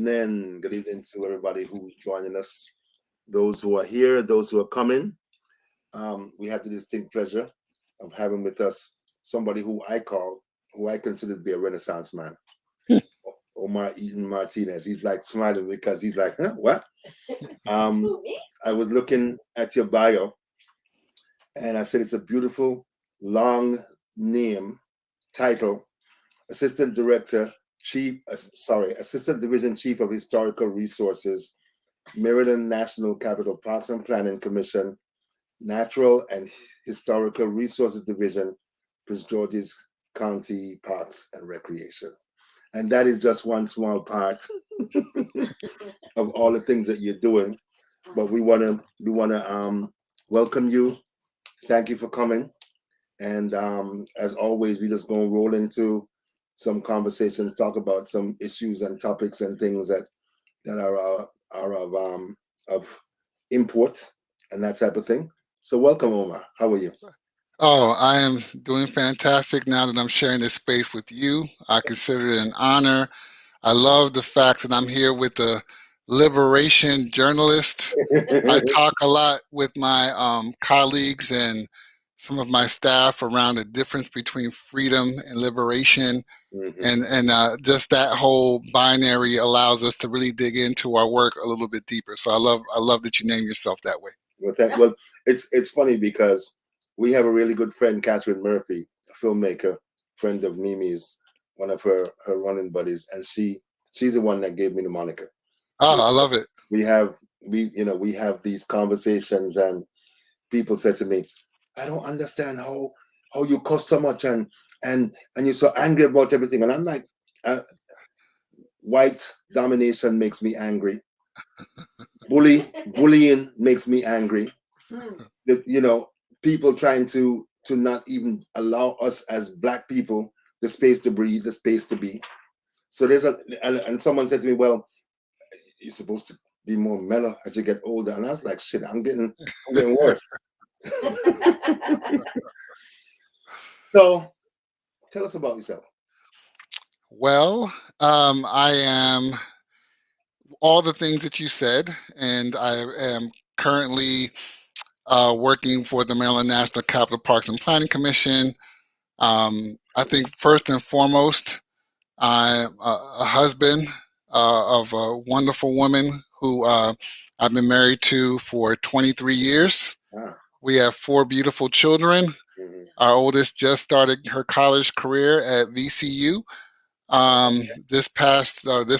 evening. Good evening to everybody who's joining us. Those who are here, those who are coming. We have the distinct pleasure of having with us somebody who I consider to be a Renaissance man. Omar Eaton-Martinez. He's like smiling because he's like, huh, what? I was looking at your bio and I said it's a beautiful, long name, title, Assistant Division Chief of Historical Resources, Maryland National Capital Parks and Planning Commission, Natural and Historical Resources Division, Prince George's County Parks and Recreation. And that is just one small part of all the things that you're doing. But we wanna welcome you. Thank you for coming. And as always, we just gonna roll into some conversations, talk about some issues and topics and things that are of import and that type of thing. So welcome, Omar. How are you? Oh, I am doing fantastic now that I'm sharing this space with you. I consider it an honor. I love the fact that I'm here with a liberation journalist. I talk a lot with my colleagues and some of my staff around the difference between freedom and liberation. And just that whole binary allows us to really dig into our work a little bit deeper. So I love that you name yourself that way. Well, it's funny because we have a really good friend, Catherine Murphy, a filmmaker, friend of Mimi's, one of her running buddies, and she's the one that gave me the moniker. Oh, I love it. We have these conversations, and people said to me, "I don't understand how you cuss so much and you're so angry about everything." And I'm like, white domination makes me angry. Bullying makes me angry. People trying to not even allow us as Black people the space to breathe, the space to be. So and someone said to me, "Well, you're supposed to be more mellow as you get older." And I was like, "Shit, I'm getting worse." So, tell us about yourself. Well, I am all the things that you said, and I am currently working for the Maryland National Capital Parks and Planning Commission. I think first and foremost, I'm a husband of a wonderful woman who I've been married to for 23 years. Wow. We have 4 beautiful children. Our oldest just started her college career at VCU this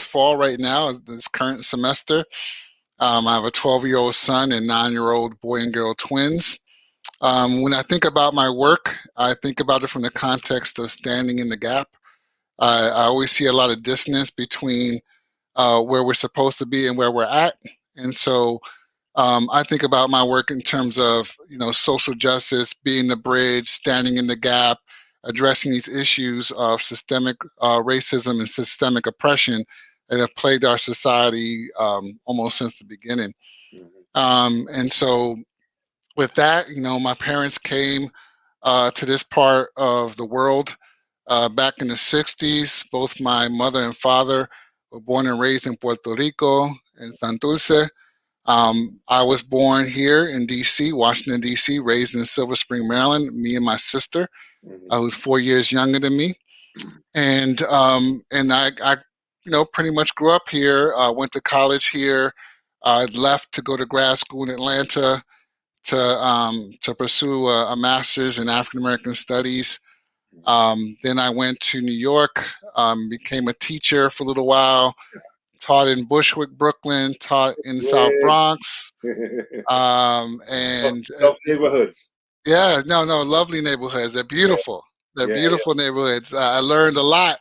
fall right now, this current semester. I have a 12-year-old son and 9-year-old boy and girl twins. When I think about my work, I think about it from the context of standing in the gap. I always see a lot of dissonance between where we're supposed to be and where we're at. And so I think about my work in terms of, social justice, being the bridge, standing in the gap, addressing these issues of systemic racism and systemic oppression that have plagued our society almost since the beginning. And so with that, my parents came to this part of the world back in the 60s. Both my mother and father were born and raised in Puerto Rico, in San Dulce. I was born here in DC, Washington, DC, raised in Silver Spring, Maryland, me and my sister, who's 4 years younger than me. And I pretty much grew up here, went to college here, left to go to grad school in Atlanta to pursue a master's in African American studies. Then I went to New York, became a teacher for a little while, taught in Bushwick, Brooklyn, taught in South Bronx, and Tough neighborhoods. Yeah, no, lovely neighborhoods. They're beautiful. They're beautiful neighborhoods. I learned a lot.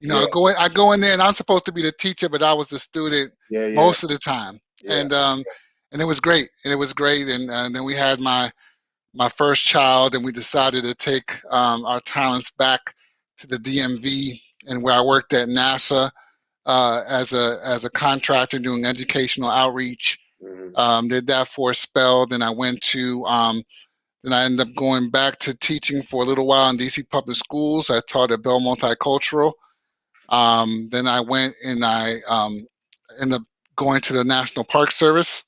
I go in there, and I'm supposed to be the teacher, but I was the student most of the time. And it was great. And then we had my first child, and we decided to take our talents back to the DMV, and where I worked at NASA as a contractor doing educational outreach. Did that for a spell. Then I went to then I ended up going back to teaching for a little while in DC public schools. I taught at Bell Multicultural. Then I went and I ended up going to the National Park Service,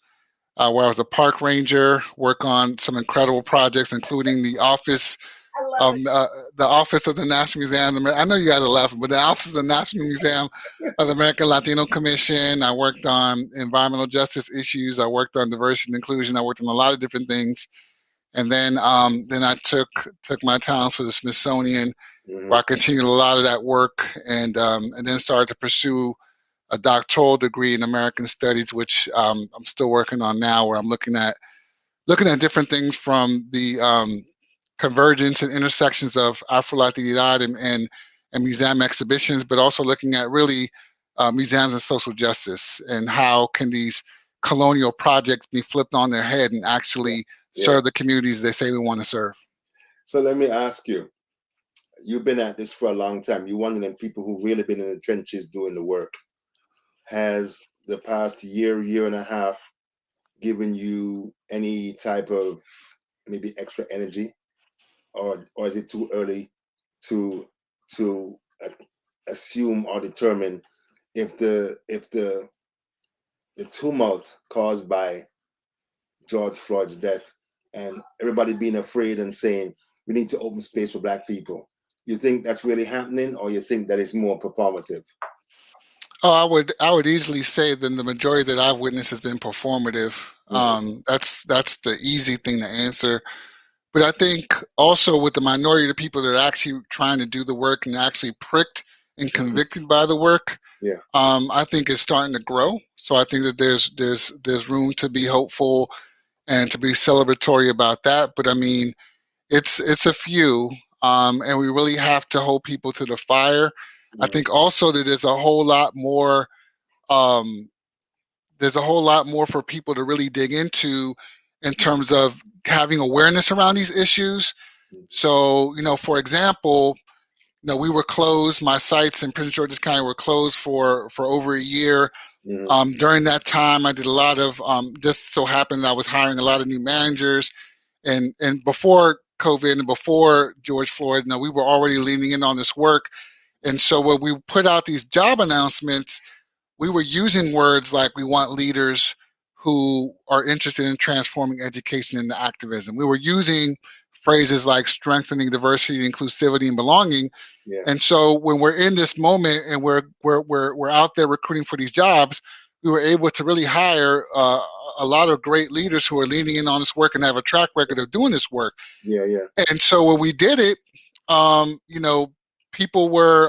where I was a park ranger, work on some incredible projects, including the Office of the National Museum. I know you guys are laughing, but the Office of the National Museum of the American Latino Commission. I worked on environmental justice issues. I worked on diversity and inclusion. I worked on a lot of different things. And then I took my talents for the Smithsonian, where I continued a lot of that work, and then started to pursue a doctoral degree in American Studies, which I'm still working on now, where I'm looking at different things from the convergence and intersections of Afro Latinidad and museum exhibitions, but also looking at really museums and social justice, and how can these colonial projects be flipped on their head and actually serve the communities they say we want to serve. So let me ask you, you've been at this for a long time. You're one of them people who really been in the trenches doing the work. Has the past year and a half given you any type of maybe extra energy, or is it too early to assume or determine if the tumult caused by George Floyd's death and everybody being afraid and saying we need to open space for Black people, you think that's really happening, or you think that it's more performative? Oh, I would easily say that the majority that I've witnessed has been performative. That's the easy thing to answer. But I think also with the minority of the people that are actually trying to do the work and actually pricked and convicted by the work, I think it's starting to grow. So I think that there's room to be hopeful and to be celebratory about that. But I mean, it's a few, and we really have to hold people to the fire. I think also that there's a whole lot more. There's a whole lot more for people to really dig into in terms of having awareness around these issues. So, for example, we were closed. My sites in Prince George's County were closed for over a year. During that time, I did a lot of, just so happened I was hiring a lot of new managers. And before COVID and before George Floyd, we were already leaning in on this work. And so when we put out these job announcements, we were using words like we want leaders who are interested in transforming education into activism. We were using phrases like strengthening diversity, inclusivity, and belonging. And so when we're in this moment and we're out there recruiting for these jobs, we were able to really hire a lot of great leaders who are leaning in on this work and have a track record of doing this work. And so when we did it, people were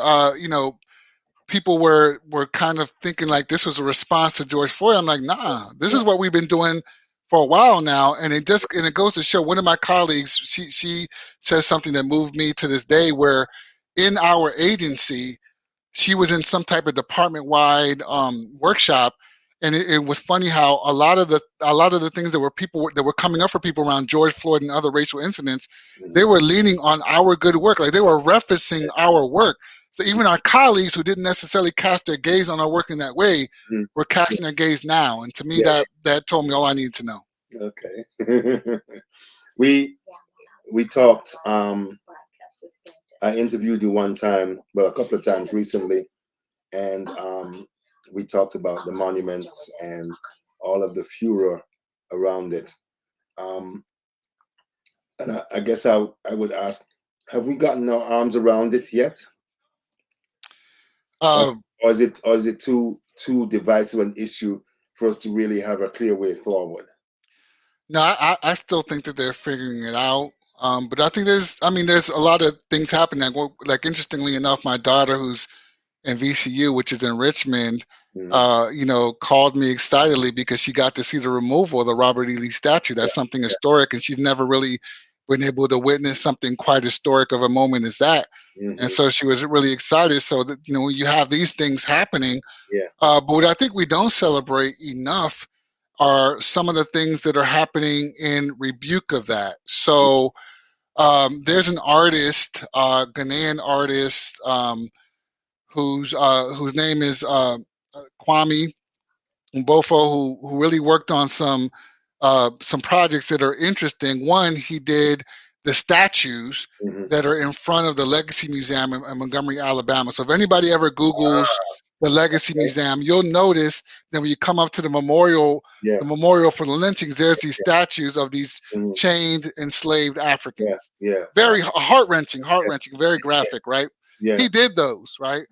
kind of thinking like this was a response to George Floyd. I'm like, nah, this is what we've been doing for a while now. And it goes to show, one of my colleagues, she says something that moved me to this day, where in our agency, she was in some type of department-wide workshop. And it was funny how a lot of the things that were coming up for people around George Floyd and other racial incidents, they were leaning on our good work. Like, they were referencing our work. So even our colleagues who didn't necessarily cast their gaze on our work in that way were casting their gaze now. And to me, that told me all I needed to know. Okay. We talked, I interviewed you one time, well, a couple of times recently, and we talked about the monuments and all of the furor around it. And I guess I would ask, have we gotten our arms around it yet? Or is it too divisive an issue for us to really have a clear way forward? No, I still think that they're figuring it out. But I think there's a lot of things happening. Like, interestingly enough, my daughter, who's in VCU, which is in Richmond, called me excitedly because she got to see the removal of the Robert E. Lee statue. That's something historic, and she's never really been able to witness something quite historic of a moment as that. And so she was really excited. So that, when you have these things happening, but what I think we don't celebrate enough are some of the things that are happening in rebuke of that. So there's an artist, Ghanaian artist, whose name is Kwame Mbofo, who really worked on some projects that are interesting. One, he did the statues that are in front of the Legacy Museum in Montgomery, Alabama. So if anybody ever Googles the Legacy Museum, you'll notice that when you come up to the memorial for the lynchings, there's these statues of these chained, enslaved Africans. Very heart-wrenching, very graphic, right? He did those, right?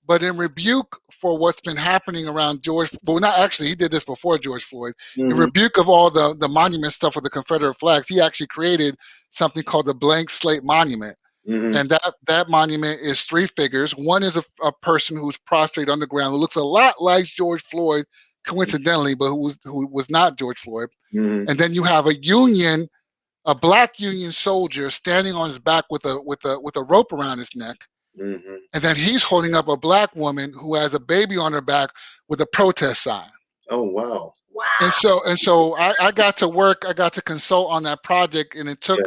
But in rebuke for what's been happening around he did this before George Floyd. In rebuke of all the monument stuff with the Confederate flags, he actually created something called the Blank Slate Monument. And that monument is three figures. One is a person who's prostrate on the ground who looks a lot like George Floyd, coincidentally, but who was not George Floyd. And then you have a black Union soldier standing on his back with a rope around his neck. And then he's holding up a black woman who has a baby on her back with a protest sign. Oh, wow. And so I got to consult on that project, and it took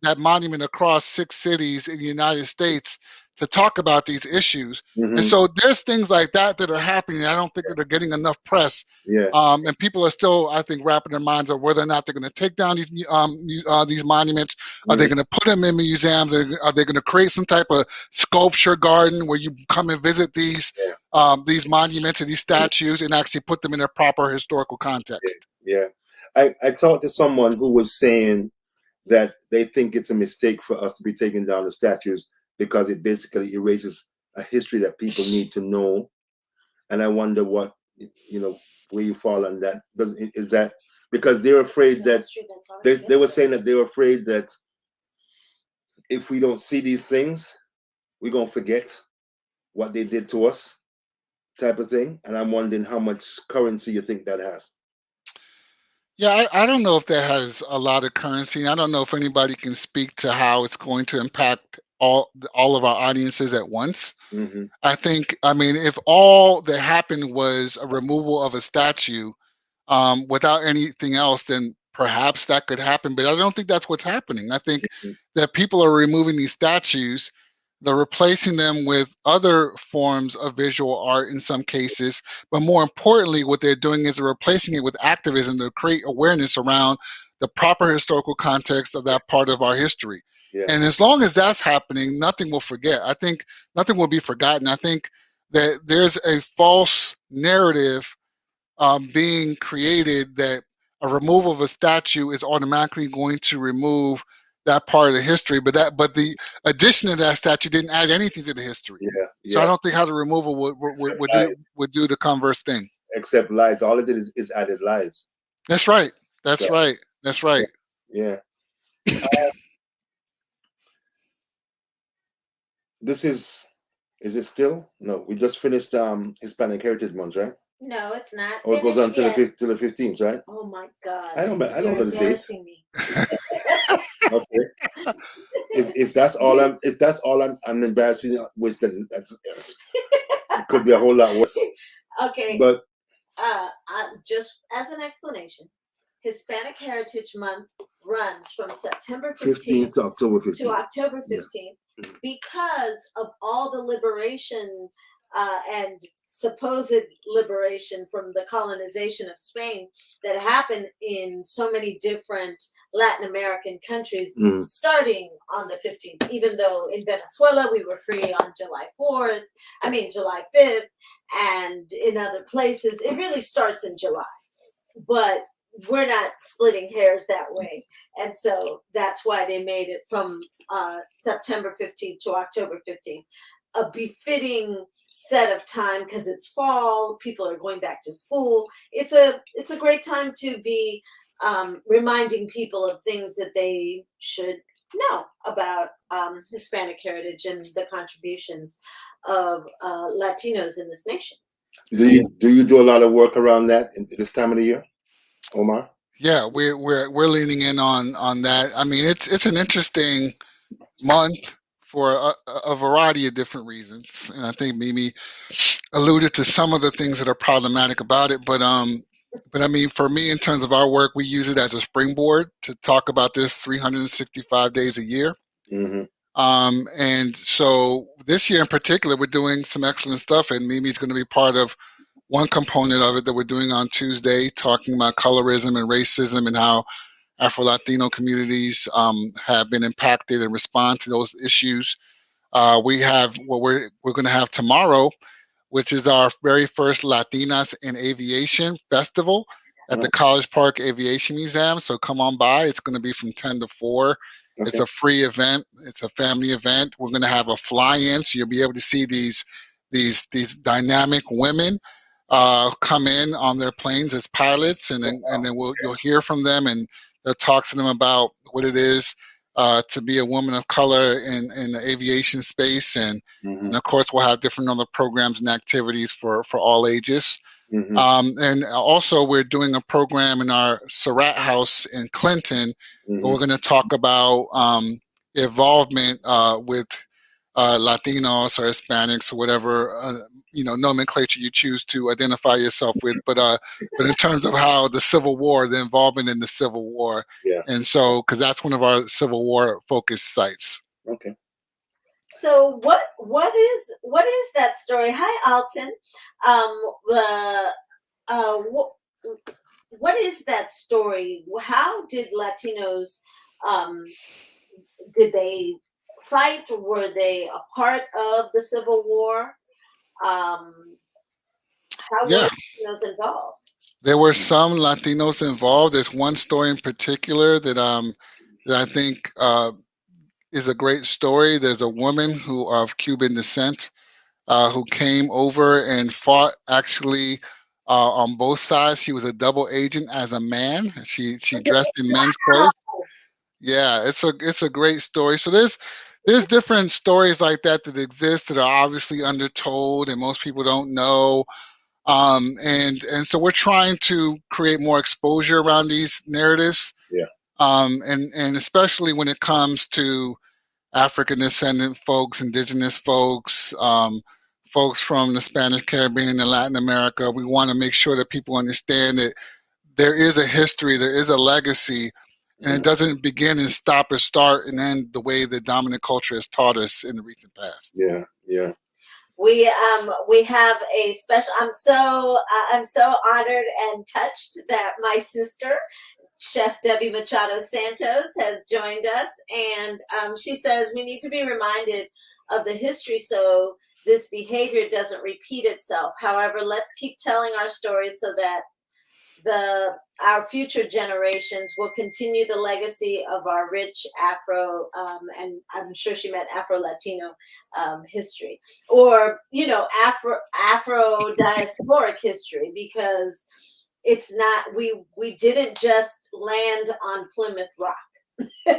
that monument across 6 cities in the United States to talk about these issues. And so there's things like that are happening. I don't think that are getting enough press. And people are still, I think, wrapping their minds on whether or not they're going to take down these monuments. Are they going to put them in museums? Are they going to create some type of sculpture garden where you come and visit these monuments and these statues and actually put them in their proper historical context? I talked to someone who was saying that they think it's a mistake for us to be taking down the statues because it basically erases a history that people need to know. And I wonder what, where you fall on that. Is that because they're afraid that they were saying that they were afraid that if we don't see these things, we're going to forget what they did to us, type of thing. And I'm wondering how much currency you think that has. Yeah, I don't know if that has a lot of currency. I don't know if anybody can speak to how it's going to impact all of our audiences at once. I mean, if all that happened was a removal of a statue without anything else, then perhaps that could happen. But I don't think that's what's happening. I think that people are removing these statues. They're replacing them with other forms of visual art in some cases, but more importantly, what they're doing is they're replacing it with activism to create awareness around the proper historical context of that part of our history. And as long as that's happening, nothing will forget. I think nothing will be forgotten. I think that there's a false narrative being created that a removal of a statue is automatically going to remove that part of the history, but the addition of that statue didn't add anything to the history. So I don't think how the removal would do the converse thing. Except lies. All it did is added lies. That's right. That's right. Yeah. This is it still? No, we just finished Hispanic Heritage Month, right? No, it's not. Oh, it goes on till the 15th, right? Oh my God! I don't know the dates. Me. Okay. If that's all I'm embarrassing with, then it could be a whole lot worse. Okay. But just as an explanation, Hispanic Heritage Month runs from September 15th to October 15th. Because of all the liberation and supposed liberation from the colonization of Spain that happened in so many different Latin American countries, starting on the 15th, even though in Venezuela we were free on July 5th, and in other places, it really starts in July. But we're not splitting hairs that way. And so that's why they made it from September 15th to October 15th, a befitting set of time because it's fall, people are going back to school. It's a great time to be reminding people of things that they should know about Hispanic heritage and the contributions of Latinos in this nation. Do you do a lot of work around that in this time of the year, Omar? Yeah, we're leaning in on that. I mean, it's an interesting month for a variety of different reasons, and I think Mimi alluded to some of the things that are problematic about it. But I mean, for me, in terms of our work, we use it as a springboard to talk about this 365 days a year. And so this year in particular, we're doing some excellent stuff, and Mimi's going to be part of one component of it that we're doing on Tuesday, talking about colorism and racism and how Afro Latino communities have been impacted and respond to those issues. We have what we're going to have tomorrow, which is our very first Latinas in Aviation Festival at the Uh-huh. College Park Aviation Museum. So come on by. It's going to be from 10 to 4. It's Okay. a free event. It's a family event. We're going to have a fly-in, so you'll be able to see these dynamic women come in on their planes as pilots, and then you'll hear from them, and they'll talk to them about what it is to be a woman of color in the aviation space, and Mm-hmm. of course we'll have different other programs and activities for all ages. Mm-hmm. And also we're doing a program in our Surratt House in Clinton. Mm-hmm. We're going to talk about involvement with Latinos or Hispanics or whatever nomenclature you choose to identify yourself with, but in terms of how the Civil War, the involvement in the Civil War, Yeah. and so because that's one of our Civil War focused sites. Okay. So what is that story? Hi, Alton. What is that story? How did Latinos did they fight? Were they a part of the Civil War? How Yeah. were Latinos involved? There were some Latinos involved. There's one story in particular that I think is a great story. There's a woman who of Cuban descent who came over and fought actually on both sides. She was a double agent as a man. She dressed in men's clothes. Yeah, it's a great story. So there's different stories like that exist that are obviously undertold and most people don't know. And so we're trying to create more exposure around these narratives. Yeah. And especially when it comes to African descendant folks, indigenous folks, folks from the Spanish Caribbean and Latin America. We want to make sure that people understand that there is a history, there is a legacy, and it doesn't begin and stop or start and end the way the dominant culture has taught us in the recent past. Yeah, yeah. We have a special. I'm so honored and touched that my sister, Chef Debbie Machado Santos, has joined us, and she says we need to be reminded of the history so this behavior doesn't repeat itself. However, let's keep telling our stories so that our future generations will continue the legacy of our rich Afro, and I'm sure she meant Afro Latino history, or Afro diasporic history, because it's not we didn't just land on Plymouth Rock. We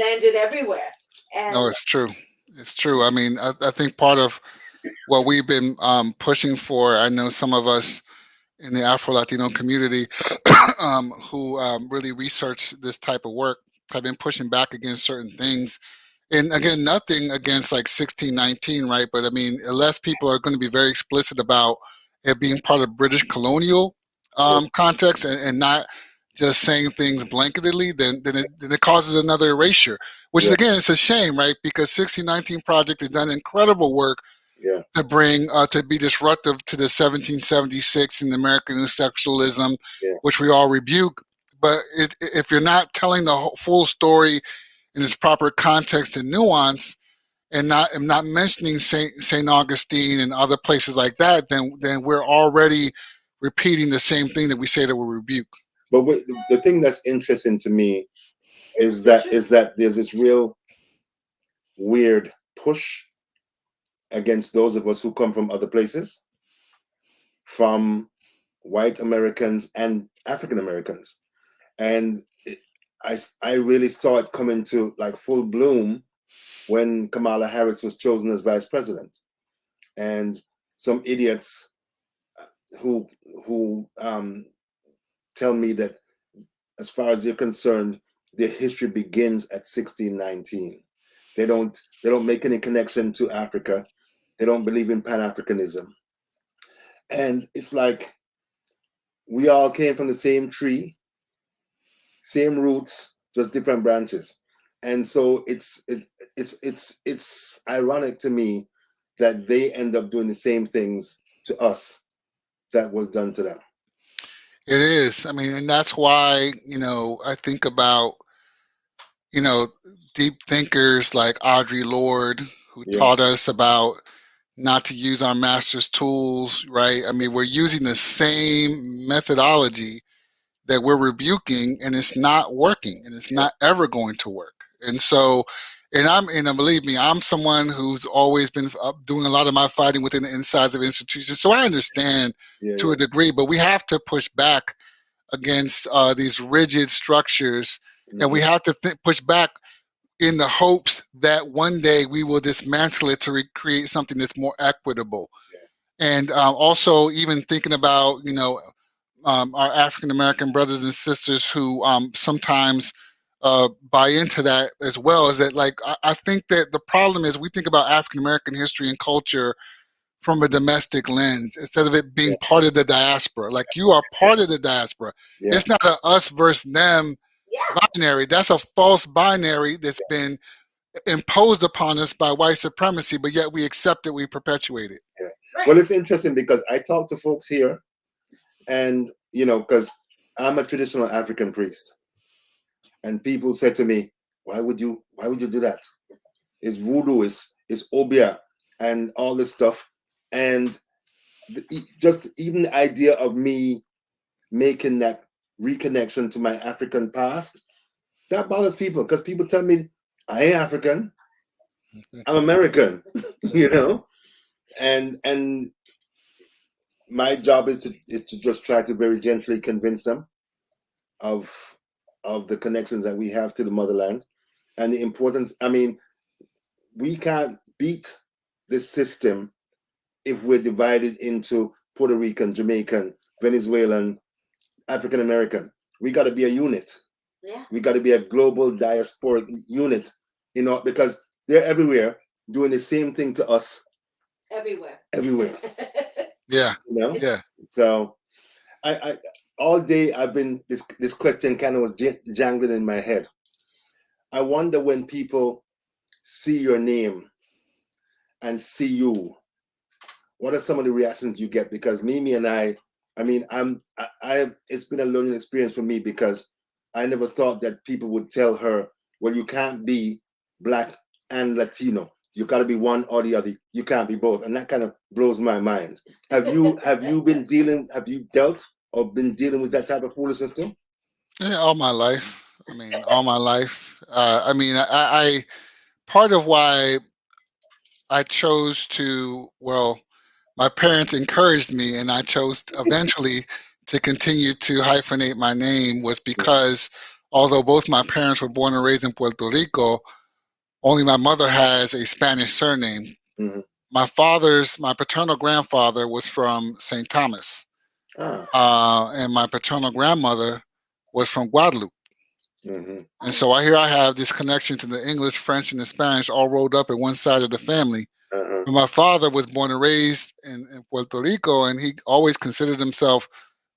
landed everywhere. And no, it's true. It's true. I mean, I think part of what we've been pushing for, I know some of us in the Afro Latino community who really research this type of work have been pushing back against certain things. And again, nothing against like 1619, right? But I mean, unless people are going to be very explicit about it being part of British colonial context and not just saying things blanketedly, then it causes another erasure, which again, it's a shame, right? Because 1619 Project has done incredible work to bring to be disruptive to the 1776 and American exceptionalism, which we all rebuke. But if you're not telling the full story in its proper context and nuance, and not mentioning Saint Augustine and other places like that, then we're already repeating the same thing that we say that we rebuke. But the thing that's interesting to me is that there's this real weird push against those of us who come from other places, from white Americans and African Americans. And I really saw it come into like full bloom when Kamala Harris was chosen as vice president. And some idiots who tell me that as far as they're concerned, their history begins at 1619. They don't make any connection to Africa. They don't believe in Pan-Africanism. And it's like we all came from the same tree, same roots, just different branches. And so it's ironic to me that they end up doing the same things to us that was done to them. It is. I mean, and that's why, I think about, deep thinkers like Audre Lorde, who Yeah. taught us about not to use our master's tools, right? I mean, we're using the same methodology that we're rebuking, and it's not working, and it's not ever going to work. And so, and believe me, I'm someone who's always been doing a lot of my fighting within the insides of institutions. So I understand to a degree, but we have to push back against these rigid structures, and we have to push back in the hopes that one day we will dismantle it to create something that's more equitable. And also even thinking about, our African American brothers and sisters who sometimes buy into that as well, is that like I think that the problem is we think about African American history and culture from a domestic lens instead of it being part of the diaspora. Like, you are part of the diaspora. It's not a us versus them binary. That's a false binary that's been imposed upon us by white supremacy, but yet we accept it, we perpetuate it. Well, it's interesting because I talk to folks here, and because I'm a traditional African priest, and people said to me, why would you do that? It's voodoo, it's obia, and all this stuff. And just even the idea of me making that reconnection to my African past, that bothers people, because people tell me I ain't African, I'm American, and my job is to just try to very gently convince them of the connections that we have to the motherland and the importance. I mean, we can't beat this system if we're divided into Puerto Rican, Jamaican, Venezuelan, African American. We got to be a unit. We got to be a global diasporic unit, because they're everywhere doing the same thing to us. Everywhere. Yeah. So I all day I've been, this question kind of was jangling in my head. I wonder when people see your name and see you, what are some of the reactions you get? Because Mimi and I mean, it's been a learning experience for me, because I never thought that people would tell her, well, you can't be Black and Latino. You got to be one or the other. You can't be both. And that kind of blows my mind. Have you dealt or been dealing with that type of foolishness too? Yeah, all my life. All my life. I part of why I chose to, my parents encouraged me, and I chose eventually to continue to hyphenate my name, was because although both my parents were born and raised in Puerto Rico, only my mother has a Spanish surname. My paternal grandfather was from St. Thomas, and my paternal grandmother was from Guadeloupe. And so I have this connection to the English, French, and the Spanish all rolled up at one side of the family. But my father was born and raised in Puerto Rico, and he always considered himself,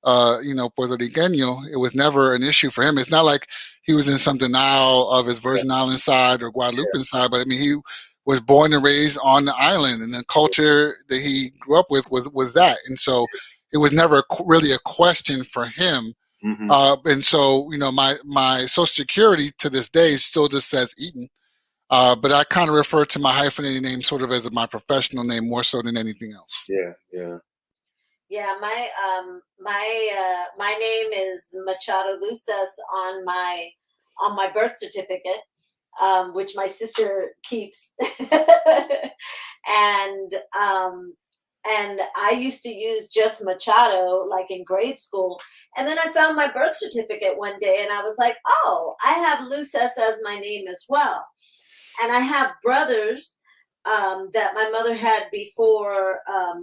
Puerto Riqueño. It was never an issue for him. It's not like he was in some denial of his Virgin Island side or Guadeloupe side, but he was born and raised on the island, and the culture that he grew up with was that. And so it was never really a question for him. And so, my Social Security to this day still just says Eaton. But I kind of refer to my hyphenated name sort of as my professional name more so than anything else. Yeah, my name is Machado Luces on my birth certificate, which my sister keeps, and I used to use just Machado, like in grade school. And then I found my birth certificate one day, and I was like, oh, I have Luces as my name as well. And I have brothers that my mother had before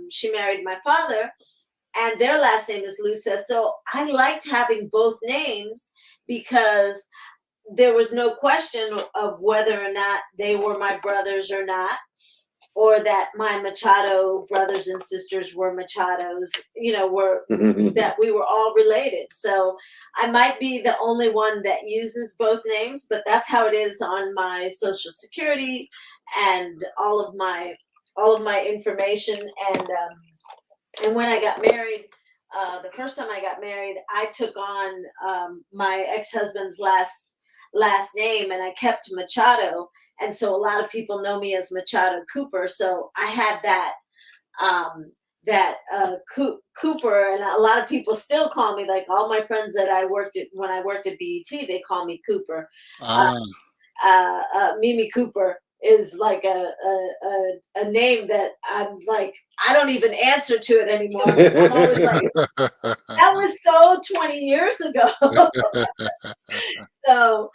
she married my father, and their last name is Luces. So I liked having both names because there was no question of whether or not they were my brothers or not, or that my Machado brothers and sisters were Machados, that we were all related. So I might be the only one that uses both names, but that's how it is on my Social Security and all of my information. And when I got married, the first time I got married, I took on my ex-husband's last last name, and I kept Machado, and so a lot of people know me as Machado Cooper. So I had Cooper, and a lot of people still call me, like all my friends that when I worked at BET, they call me Cooper. Ah, Mimi Cooper is like a name that I'm like, I don't even answer to it anymore. I'm always like, that was so 20 years ago. So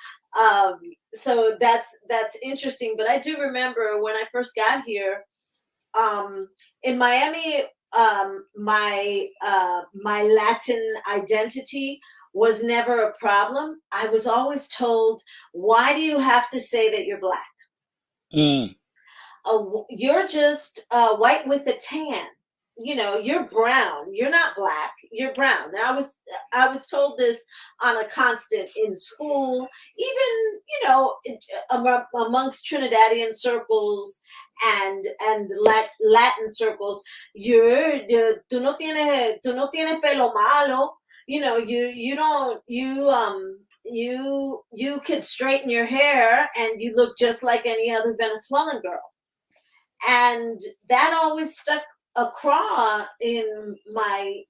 so that's interesting. But I do remember when I first got here, in Miami, my Latin identity was never a problem. I was always told, why do you have to say that you're Black? mm, You're just white with a tan. You know, you're brown. You're not Black. You're brown. Now, I was told this on a constant in school, even, you know, amongst Trinidadian circles and Latin circles. Tú no tienes pelo malo. You know, you don't you could straighten your hair and you look just like any other Venezuelan girl. And that always stuck a craw in my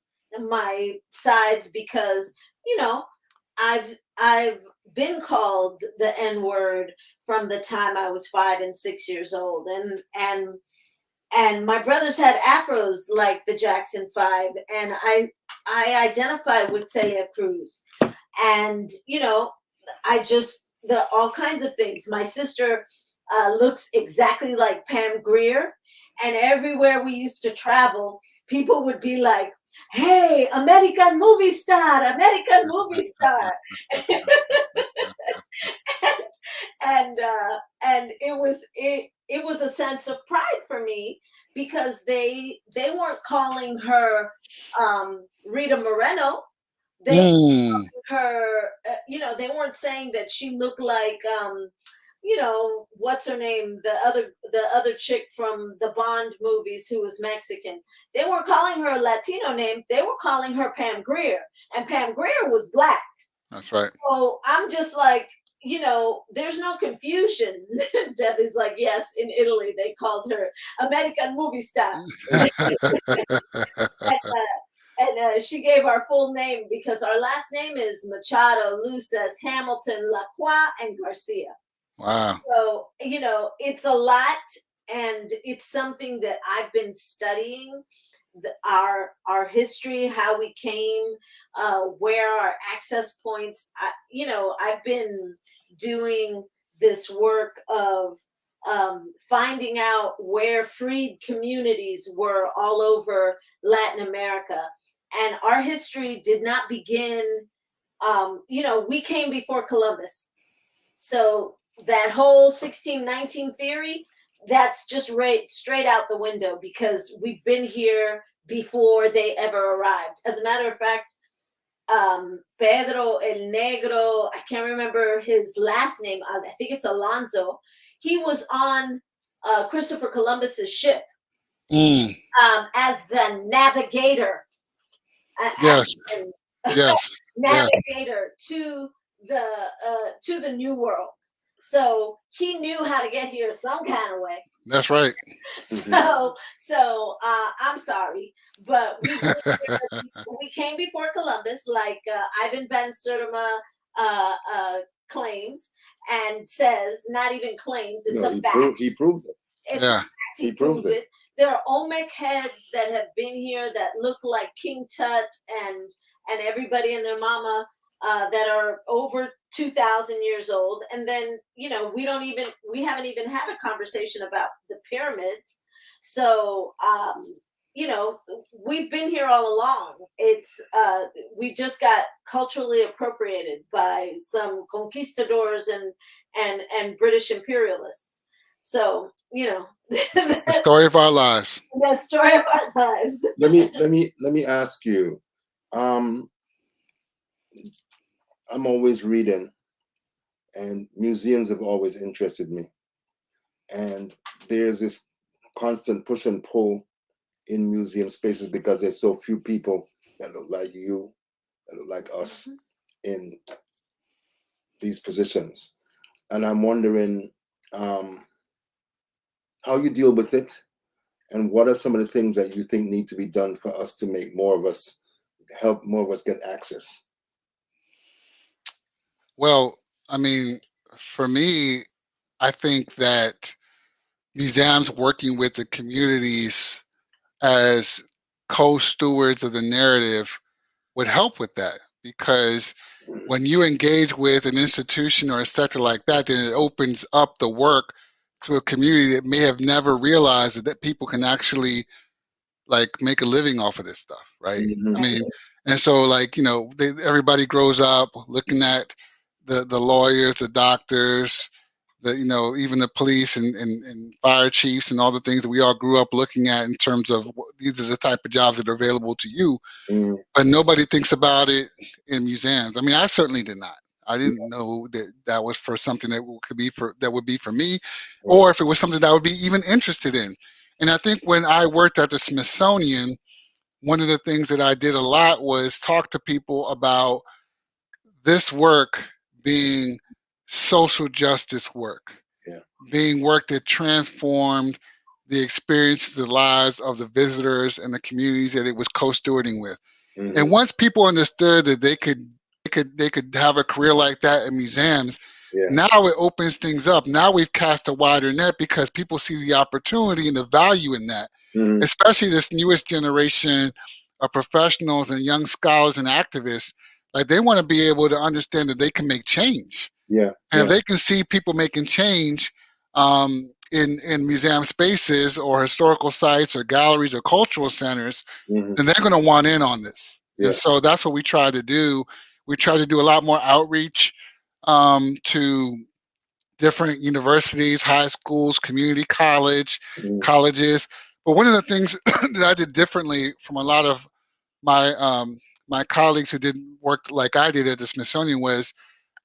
sides, because, you know, I've been called the N-word from the time I was 5 and 6 years old, and my brothers had afros like the Jackson 5, and I identify with Celia Cruz, and, you know, all kinds of things. My sister looks exactly like Pam Grier, and everywhere we used to travel, people would be like, "Hey, American movie star, American movie star," and it was a sense of pride for me, because they weren't calling her Rita Moreno. They mm. her you know, they weren't saying that she looked like you know, what's her name, the other chick from the Bond movies who was Mexican. They weren't calling her a Latino name. They were calling her Pam Grier, and Pam Grier was Black. That's right. So I'm just like, you know, there's no confusion. Debbie's like, yes, in Italy they called her American movie star. And she gave our full name, because our last name is Machado, Lou says Hamilton, Lacroix, and Garcia. Wow. So, you know, it's a lot, and it's something that I've been studying, our history, how we came, where our access points. You know, I've been doing this work of finding out where freed communities were all over Latin America. And our history did not begin, you know, we came before Columbus. So that whole 1619 theory, that's just right straight out the window, because we've been here before they ever arrived. As a matter of fact, Pedro el Negro, I can't remember his last name, I think it's Alonso, he was on Christopher Columbus's ship as the navigator. Yes. Yes. Navigator to the New World. So he knew how to get here some kind of way. That's right. So I'm sorry, but we came before Columbus, like Ivan Van Sertima claims, and says, not even claims, it's a fact. He proved it. It's a fact. He proved it. There are Olmec heads that have been here that look like King Tut and everybody and their mama that are over 2,000 years old. And then, you know, we haven't even had a conversation about the pyramids. So, you know, we've been here all along. It's, we just got culturally appropriated by some conquistadors and British imperialists. So, you know, the story of our lives. The story of our lives. Let me ask you. I'm always reading, and museums have always interested me. And there's this constant push and pull in museum spaces, because there's so few people that look like you, that look like us, in these positions. And I'm wondering how you deal with it, and what are some of the things that you think need to be done for us to make help more of us get access? Well, I mean, for me, I think that museums working with the communities as co-stewards of the narrative would help with that, because when you engage with an institution or a sector like that, then it opens up the work to a community that may have never realized that people can actually like make a living off of this stuff, right? Mm-hmm. I mean, and so like, you know, everybody grows up looking at the lawyers, the doctors, the, you know, even the police and fire chiefs and all the things that we all grew up looking at in terms of these are the type of jobs that are available to you. Mm-hmm. But nobody thinks about it in museums. I mean, I certainly did not. I didn't know that that was for something that would be for me, or if it was something that I would be even interested in. And I think when I worked at the Smithsonian, one of the things that I did a lot was talk to people about this work being social justice work, being work that transformed the experiences, the lives of the visitors and the communities that it was co-stewarding with. Mm-hmm. And once people understood that they could have a career like that in museums, now it opens things up. Now we've cast a wider net because people see the opportunity and the value in that, especially this newest generation of professionals and young scholars and activists. Like, they want to be able to understand that they can make change. And if they can see people making change in museum spaces or historical sites or galleries or cultural centers, then they're going to want in on this. And so that's what we try to do. We try to do a lot more outreach to different universities, high schools, community colleges. But one of the things that I did differently from a lot of my my colleagues who didn't work like I did at the Smithsonian was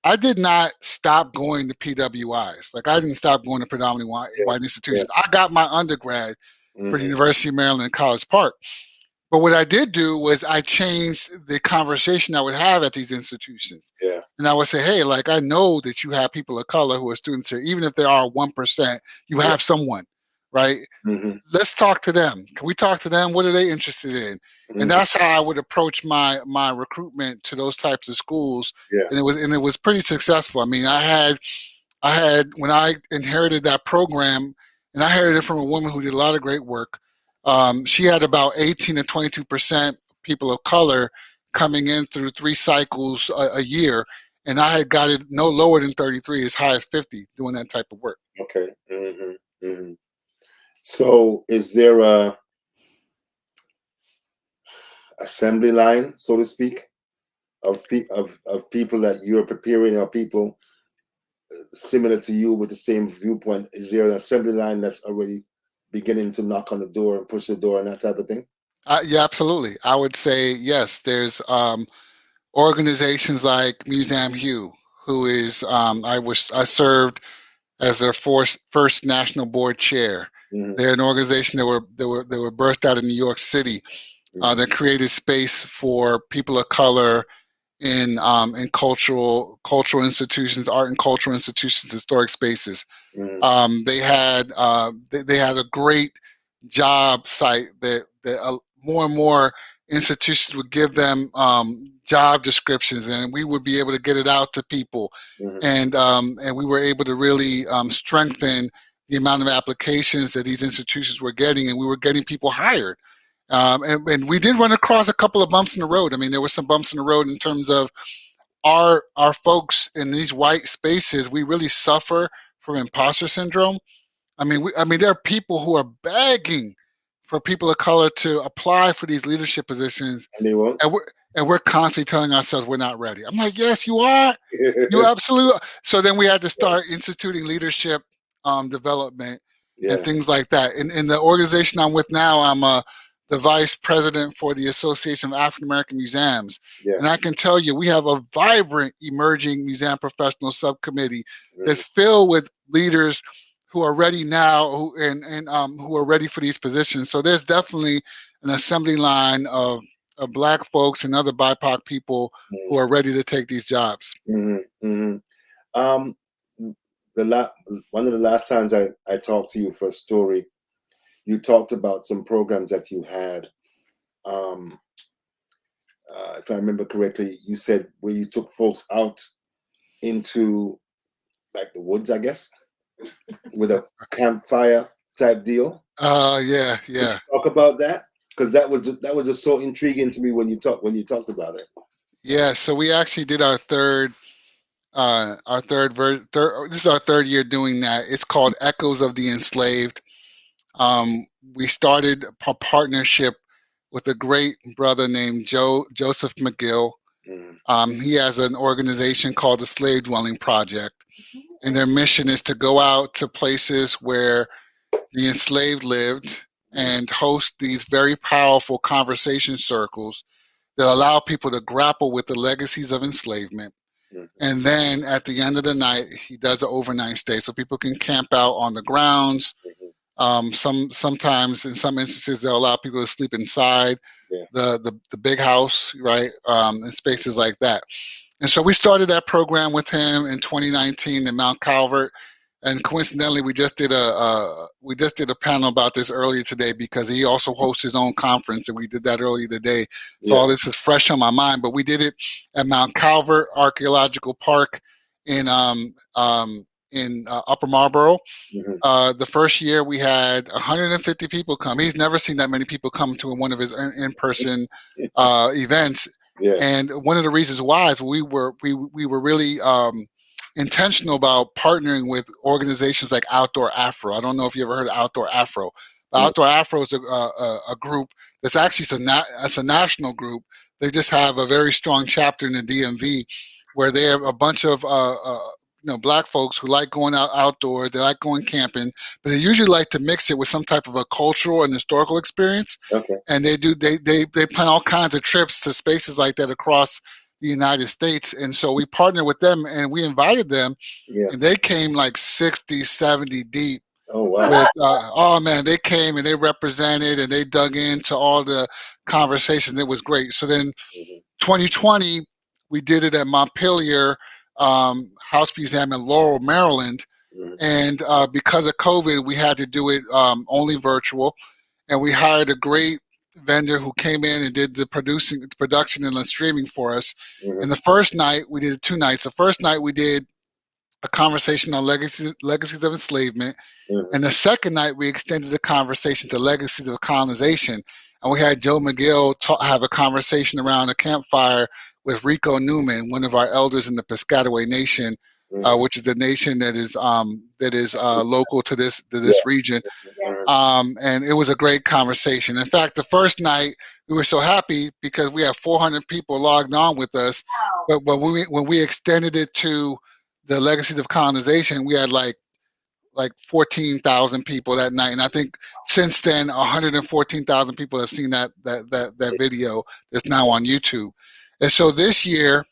I did not stop going to PWIs. Like, I didn't stop going to predominantly white institutions. I got my undergrad for the University of Maryland in College Park. But what I did do was I changed the conversation I would have at these institutions. And I would say, hey, like, I know that you have people of color who are students here. Even if there are 1%, you have someone, right? Let's talk to them. Can we talk to them? What are they interested in? And that's how I would approach my recruitment to those types of schools. And it was pretty successful. I mean, I had when I inherited that program, and I inherited it from a woman who did a lot of great work. She had about 18 to 22% people of color coming in through 3 cycles a year, and I had got it no lower than 33, as high as 50, doing that type of work. Okay. So, is there a assembly line, so to speak, of people that you're preparing, or people similar to you with the same viewpoint? Is there an assembly line that's already beginning to knock on the door and push the door and that type of thing? Yeah, absolutely. I would say yes. There's organizations like Museum Hue, who is I served as their first national board chair. They're an organization that were birthed out of New York City. That created space for people of color in cultural institutions, art and cultural institutions, historic spaces. They had a great job site that more and more institutions would give them job descriptions, and we would be able to get it out to people. And we were able to really strengthen the amount of applications that these institutions were getting, and we were getting people hired. And we did run across a couple of bumps in the road. I mean, there were some bumps in the road in terms of our folks in these white spaces. We really suffer from imposter syndrome. I mean, there are people who are begging for people of color to apply for these leadership positions, and they won't. And we're constantly telling ourselves we're not ready. I'm like, yes, you are. You absolutely. So then we had to start instituting leadership development and things like that. In the organization I'm with now, I'm the vice president for the Association of African American Museums. And I can tell you, we have a vibrant emerging museum professional subcommittee that's filled with leaders who are ready now, who are ready for these positions. So there's definitely an assembly line of Black folks and other BIPOC people who are ready to take these jobs. Um, one of the last times I talked to you for a story, you talked about some programs that you had. If I remember correctly, you said where you took folks out into like the woods, I guess, with a campfire type deal. Yeah. Can you talk about that, because that was just so intriguing to me when you talked about it. Yeah, so we actually did our third this is our third year doing that. It's called Echoes of the Enslaved. We started a partnership with a great brother named Joseph McGill. He has an organization called the Slave Dwelling Project, and their mission is to go out to places where the enslaved lived and host these very powerful conversation circles that allow people to grapple with the legacies of enslavement. And then at the end of the night, he does an overnight stay, so people can camp out on the grounds. Sometimes, in some instances, they'll allow people to sleep inside the big house, right, and spaces like that. And so we started that program with him in 2019 in Mount Calvert. And coincidentally, we just did a panel about this earlier today, because he also hosts his own conference, and we did that earlier today. So all this is fresh on my mind. But we did it at Mount Calvert Archaeological Park in Upper Marlboro. The first year we had 150 people come. He's never seen that many people come to one of his in-person events. And one of the reasons why is we were really intentional about partnering with organizations like Outdoor Afro. I don't know if you ever heard of Outdoor Afro. Outdoor Afro is a group that's actually it's a national group. They just have a very strong chapter in the DMV, where they have a bunch of Black folks who like going outdoors. They like going camping, but they usually like to mix it with some type of a cultural and historical experience. And they plan all kinds of trips to spaces like that across the United States. And so we partnered with them, and we invited them, and they came like 60, 70 deep. Oh, wow. With, they came and they represented, and they dug into all the conversations. It was great. So then 2020, we did it at Montpelier House Museum in Laurel, Maryland. And because of COVID, we had to do it only virtual. And we hired a great vendor who came in and did the production and the streaming for us. And the first night, we did 2 nights. The first night we did a conversation on legacies of enslavement. And the second night we extended the conversation to legacies of colonization. And we had Joe McGill have a conversation around a campfire with Rico Newman, one of our elders in the Piscataway Nation, which is the nation that is local to this region. And it was a great conversation. In fact, the first night we were so happy because we had 400 people logged on with us. But when we extended it to the legacies of colonization, we had like 14,000 people that night. And I think since then, 114,000 people have seen that video that's now on YouTube. And so this year,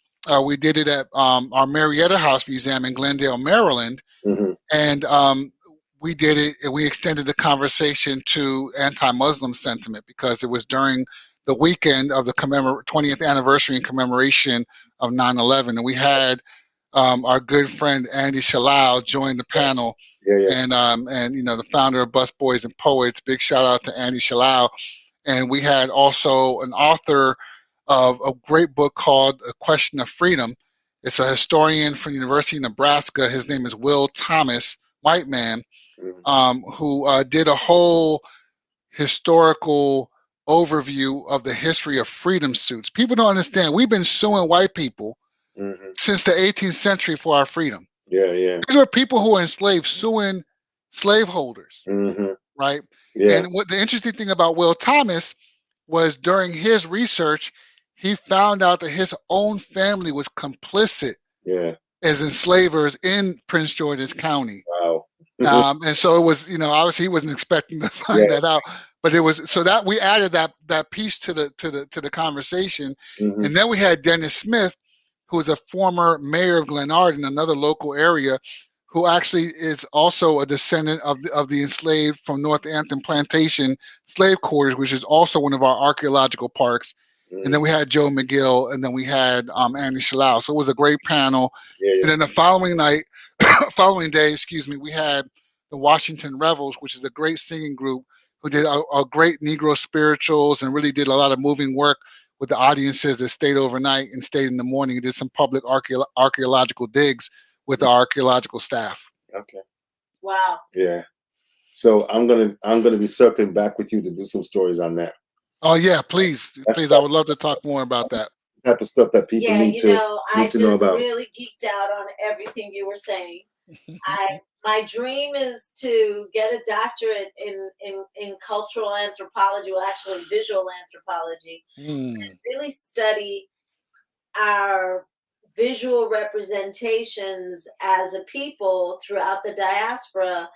we did it at our Marietta House Museum in Glendale, Maryland. And we did it, and we extended the conversation to anti-Muslim sentiment, because it was during the weekend of the 20th anniversary and commemoration of 9/11. And we had our good friend Andy Shalal join the panel. And the founder of Bus Boys and Poets. Big shout out to Andy Shalal. And we had also an author of a great book called A Question of Freedom. It's a historian from the University of Nebraska. His name is Will Thomas, white man, who did a whole historical overview of the history of freedom suits. People don't understand. We've been suing white people since the 18th century for our freedom. These were people who were enslaved suing slaveholders, right? And what the interesting thing about Will Thomas was, during his research, he found out that his own family was complicit as enslavers in Prince George's County. Wow. And so it was, obviously he wasn't expecting to find that out, but it was, so that we added that piece to the conversation. And then we had Dennis Smith, who is a former mayor of Glenarden, another local area, who actually is also a descendant of the enslaved from Northampton Plantation slave quarters, which is also one of our archaeological parks. and then we had Joe McGill, and then we had Andy Shalal. So it was a great panel. Yeah, And then the following night, following day, excuse me, we had the Washington Rebels, which is a great singing group who did a great Negro spirituals and really did a lot of moving work with the audiences that stayed overnight and stayed in the morning and did some public archaeological digs with the archaeological staff. Okay. Wow. Yeah. So I'm gonna be circling back with you to do some stories on that. Oh yeah, please, please. I would love to talk more about that. Type of stuff that people need to know about. Really geeked out on everything you were saying. My dream is to get a doctorate in cultural anthropology, well, actually visual anthropology, and really study our visual representations as a people throughout the diaspora,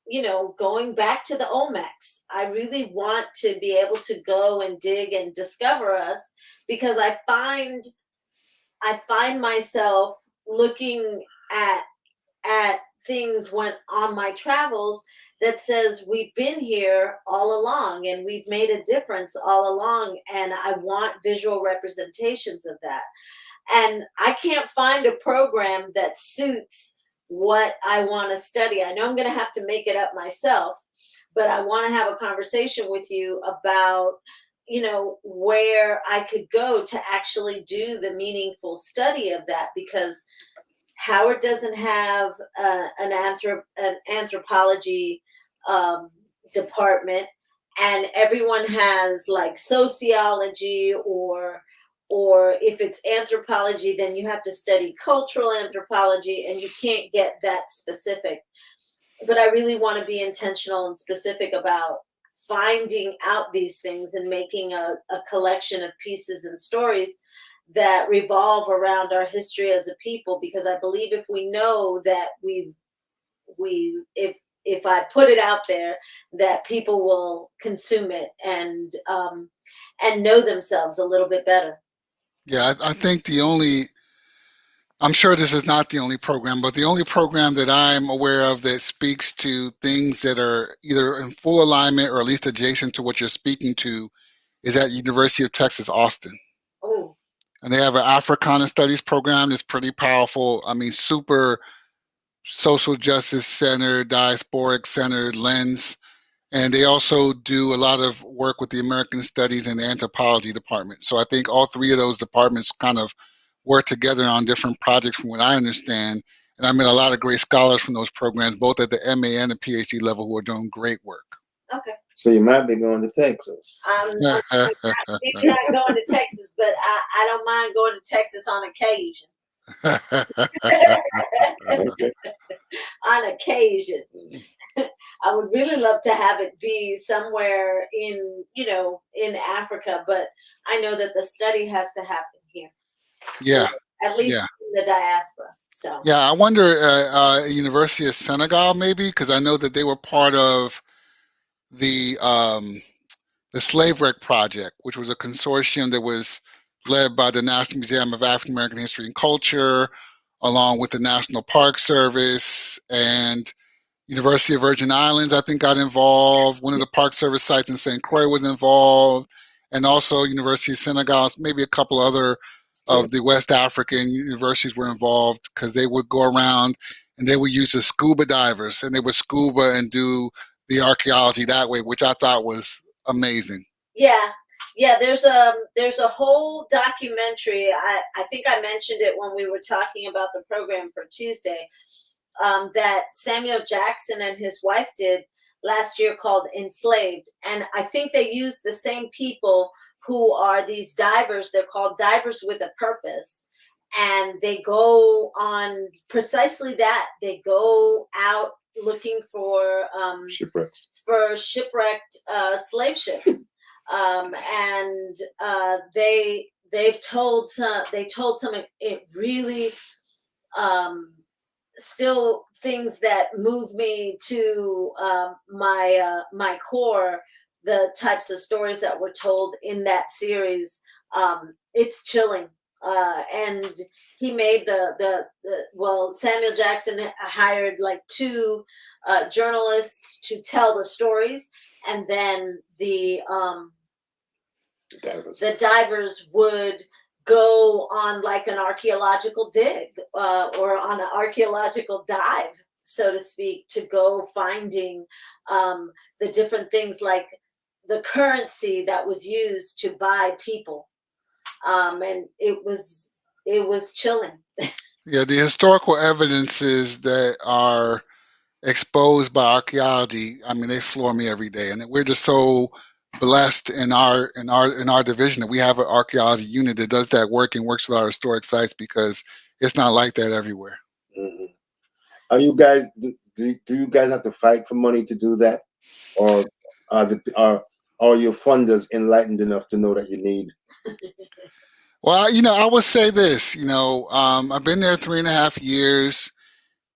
you know, going back to the Olmecs. I really want to be able to go and dig and discover us, because I find myself looking at things when on my travels that says we've been here all along and we've made a difference all along, and I want visual representations of that. And I can't find a program that suits what I want to study. I know I'm going to have to make it up myself, but I want to have a conversation with you about, you know, where I could go to actually do the meaningful study of that, because Howard doesn't have an anthropology department, and everyone has like sociology, or if it's anthropology, then you have to study cultural anthropology, and you can't get that specific. But I really want to be intentional and specific about finding out these things and making a collection of pieces and stories that revolve around our history as a people, because I believe if we know that if I put it out there, that people will consume it and know themselves a little bit better. Yeah, I think I'm sure this is not the only program, but the only program that I'm aware of that speaks to things that are either in full alignment or at least adjacent to what you're speaking to is at University of Texas, Austin. Oh. And they have an Africana Studies program that's pretty powerful. I mean, super social justice centered, diasporic centered lens. And they also do a lot of work with the American Studies and the Anthropology department. So I think all three of those departments kind of work together on different projects from what I understand. And I met a lot of great scholars from those programs, both at the MA and the PhD level, who are doing great work. Okay. So you might be going to Texas. Maybe not going to Texas, but I don't mind going to Texas on occasion. On occasion. I would really love to have it be somewhere in Africa, but I know that the study has to happen here. Yeah. At least in the diaspora. So. Yeah, I wonder, University of Senegal maybe, because I know that they were part of the Slave Wreck Project, which was a consortium that was led by the National Museum of African American History and Culture, along with the National Park Service, and University of Virgin Islands, I think, got involved. One of the Park Service sites in St. Croix was involved, and also University of Senegal, maybe a couple other of the West African universities were involved, because they would go around and they would use the scuba divers, and they would scuba and do the archaeology that way, which I thought was amazing. Yeah. There's a whole documentary. I think I mentioned it when we were talking about the program for Tuesday, that Samuel Jackson and his wife did last year called Enslaved. And I think they used the same people who are these divers. They're called Divers with a Purpose. And they go on precisely that. They go out looking for shipwrecks, for shipwrecked slave ships. And they've told some it really still things that move me to my core, the types of stories that were told in that series. It's chilling. And he made Samuel Jackson hired like 2 journalists to tell the stories, and then the the divers would go on like an archaeological dig or on an archaeological dive, so to speak, to go finding the different things like the currency that was used to buy people. And it was chilling. Yeah, the historical evidences that are exposed by archaeology, I mean, they floor me every day. And we're just so blessed in our division that we have an archaeology unit that does that work and works with our historic sites, because it's not like that everywhere. Mm-hmm. Are you guys do you guys have to fight for money to do that, or are your funders enlightened enough to know that you need? Well, I would say this. I've been there 3.5 years,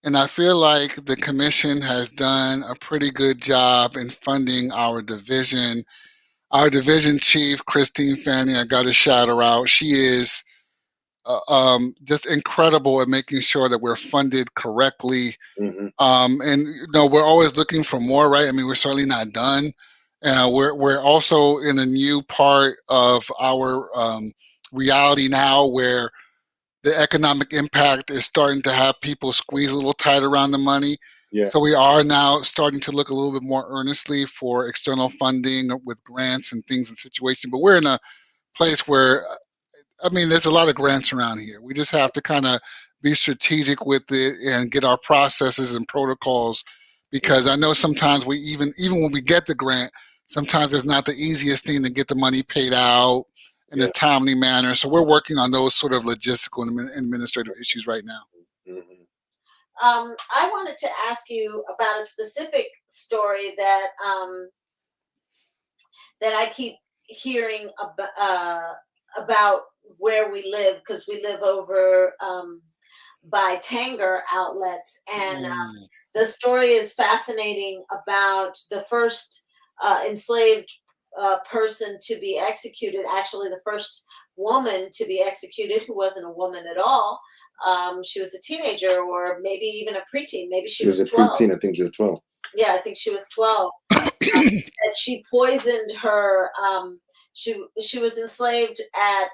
and I feel like the commission has done a pretty good job in funding our division. Our division chief, Christine Fanning, I got to shout her out. She is just incredible at making sure that we're funded correctly. Mm-hmm. And we're always looking for more, right? I mean, we're certainly not done. We're also in a new part of our reality now, where the economic impact is starting to have people squeeze a little tight around the money. Yeah. So we are now starting to look a little bit more earnestly for external funding with grants and things and situations. But we're in a place where, I mean, there's a lot of grants around here. We just have to kind of be strategic with it and get our processes and protocols, because I know sometimes we even when we get the grant, sometimes it's not the easiest thing to get the money paid out in a timely manner. So we're working on those sort of logistical and administrative issues right now. Mm-hmm. I wanted to ask you about a specific story that I keep hearing about where we live, because we live over by Tanger outlets, and the story is fascinating about the first enslaved person to be executed, actually the first woman to be executed, who wasn't a woman at all. She was a teenager, or maybe even a preteen. Maybe she was 12. A preteen. I think she was 12. Yeah, I think she was 12. And she poisoned her. She was enslaved at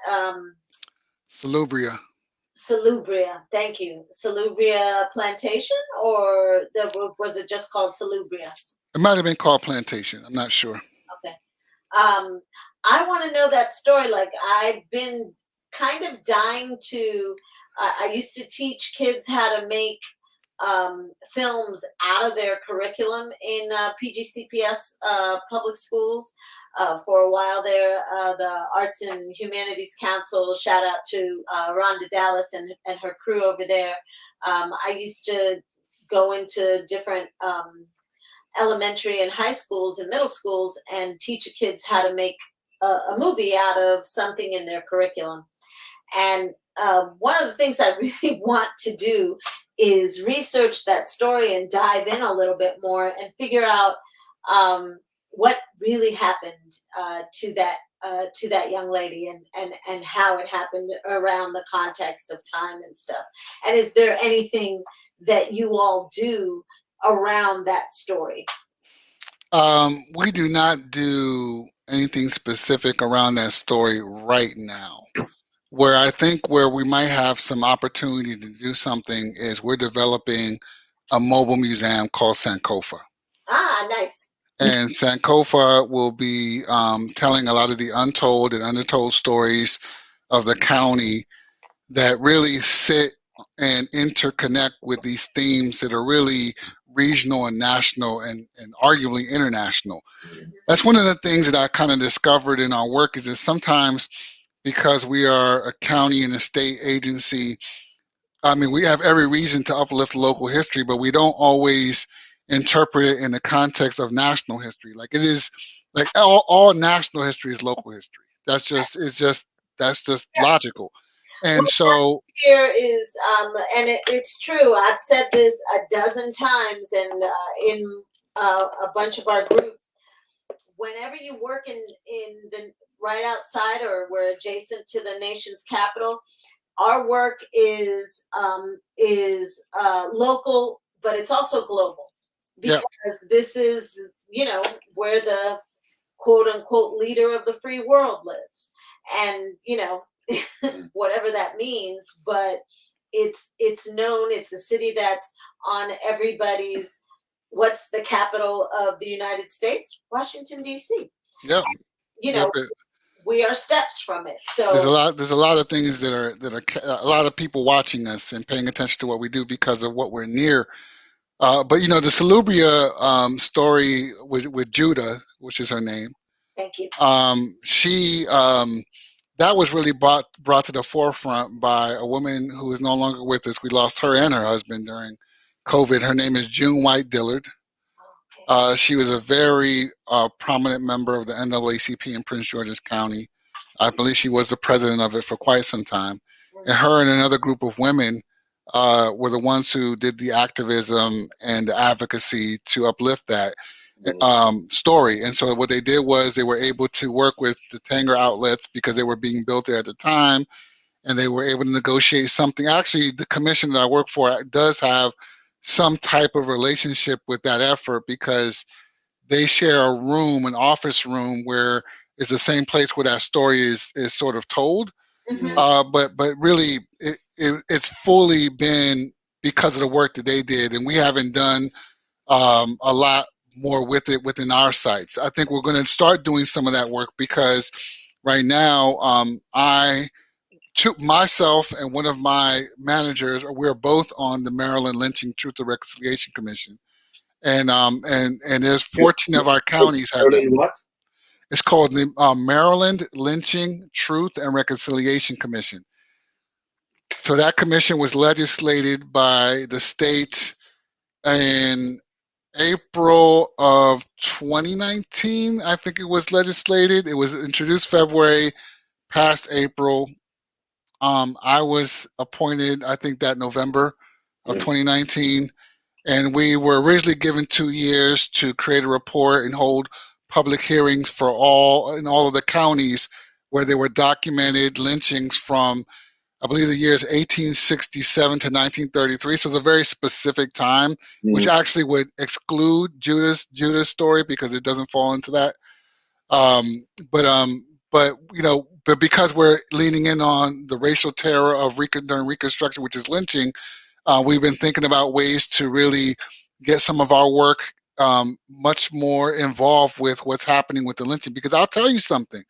Salubria. Salubria. Thank you. Salubria Plantation, or was it just called Salubria? It might have been called Plantation. I'm not sure. Okay. I want to know that story. Like, I've been kind of dying to. I used to teach kids how to make films out of their curriculum in PGCPS public schools. For a while there, the Arts and Humanities Council, shout out to Rhonda Dallas and her crew over there. I used to go into different elementary and high schools and middle schools and teach kids how to make a movie out of something in their curriculum. And one of the things I really want to do is research that story and dive in a little bit more and figure out what really happened to that young lady, and how it happened around the context of time and stuff. And is there anything that you all do around that story? We do not do anything specific around that story right now. Where I think where we might have some opportunity to do something is we're developing a mobile museum called Sankofa. Ah, nice. And Sankofa will be telling a lot of the untold and undertold stories of the county that really sit and interconnect with these themes that are really regional and national and arguably international. That's one of the things that I kind of discovered in our work, is that sometimes, because we are a county and a state agency, I mean, we have every reason to uplift local history, but we don't always interpret it in the context of national history. Like, it is, like all national history is local history. That's just logical. And so here is, and it's true. I've said this a dozen times, and in a bunch of our groups. Whenever you work in the right outside, or we're adjacent to the nation's capital, our work is local, but it's also global, because this is, where the quote unquote leader of the free world lives. And, whatever that means, but it's known, it's a city that's on everybody's, what's the capital of the United States? Washington, DC. Yep. You Yep. know, we are steps from it. So There's a lot of things that are a lot of people watching us and paying attention to what we do because of what we're near. But the Salubria story with Judah, which is her name. Thank you. She that was really brought to the forefront by a woman who is no longer with us. We lost her and her husband during COVID. Her name is June White Dillard. Okay. She was a very prominent member of the NAACP in Prince George's County. I believe she was the president of it for quite some time. And her and another group of women were the ones who did the activism and the advocacy to uplift that story. And so what they did was they were able to work with the Tanger outlets because they were being built there at the time, and they were able to negotiate something. Actually, the commission that I work for does have some type of relationship with that effort because they share a room, an office room, where it's the same place where that story is sort of told. But really, it's fully been because of the work that they did, and we haven't done a lot more with it within our sites. I think we're going to start doing some of that work because right now, myself and one of my managers, we're both on the Maryland Lynching Truth and Reconciliation Commission, and there's 14 of our counties have that. What? It's called the Maryland Lynching Truth and Reconciliation Commission. So that commission was legislated by the state in April of 2019. I think it was legislated. It was introduced February, passed April. I was appointed, I think, that November of 2019, and we were originally given 2 years to create a report and hold public hearings for all of the counties where there were documented lynchings from, I believe, the years 1867 to 1933. So it's a very specific time, which actually would exclude Judah's story because it doesn't fall into that. But because we're leaning in on the racial terror of during Reconstruction, which is lynching, we've been thinking about ways to really get some of our work much more involved with what's happening with the lynching. Because I'll tell you something.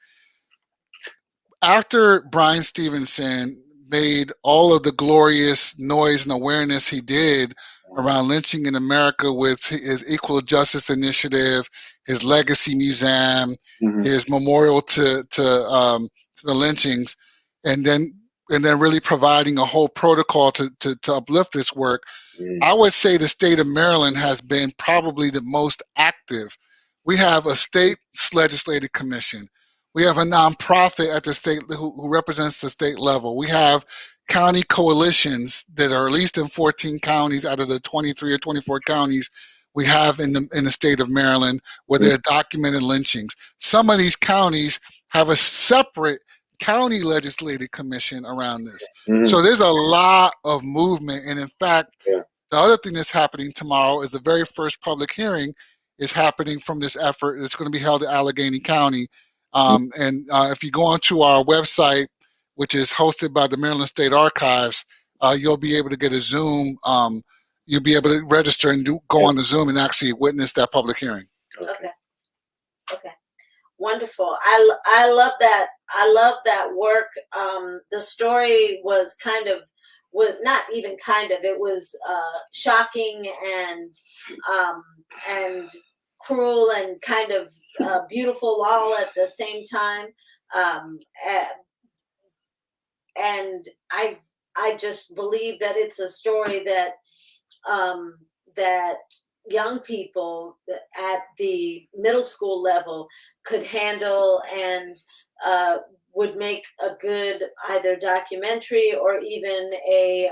After Bryan Stevenson made all of the glorious noise and awareness he did around lynching in America with his Equal Justice Initiative, his Legacy Museum, his memorial to the lynchings, and then really providing a whole protocol to uplift this work, I would say the state of Maryland has been probably the most active. We have a state legislative commission. We have a nonprofit at the state who represents the state level. We have county coalitions that are at least in 14 counties out of the 23 or 24 counties we have in the state of Maryland where there are documented lynchings. Some of these counties have a separate county legislative commission around this. So there's a lot of movement. And in fact, the other thing that's happening tomorrow is the very first public hearing is happening from this effort. It's going to be held in Allegheny County. If you go onto our website, which is hosted by the Maryland State Archives, you'll be able to get a Zoom. You'll be able to register and go on the Zoom and actually witness that public hearing. Okay. Wonderful. I love that. I love that work. The story was not even kind of. It was shocking and cruel and kind of beautiful all at the same time. And I just believe that it's a story that that young people at the middle school level could handle and would make a good either documentary or even a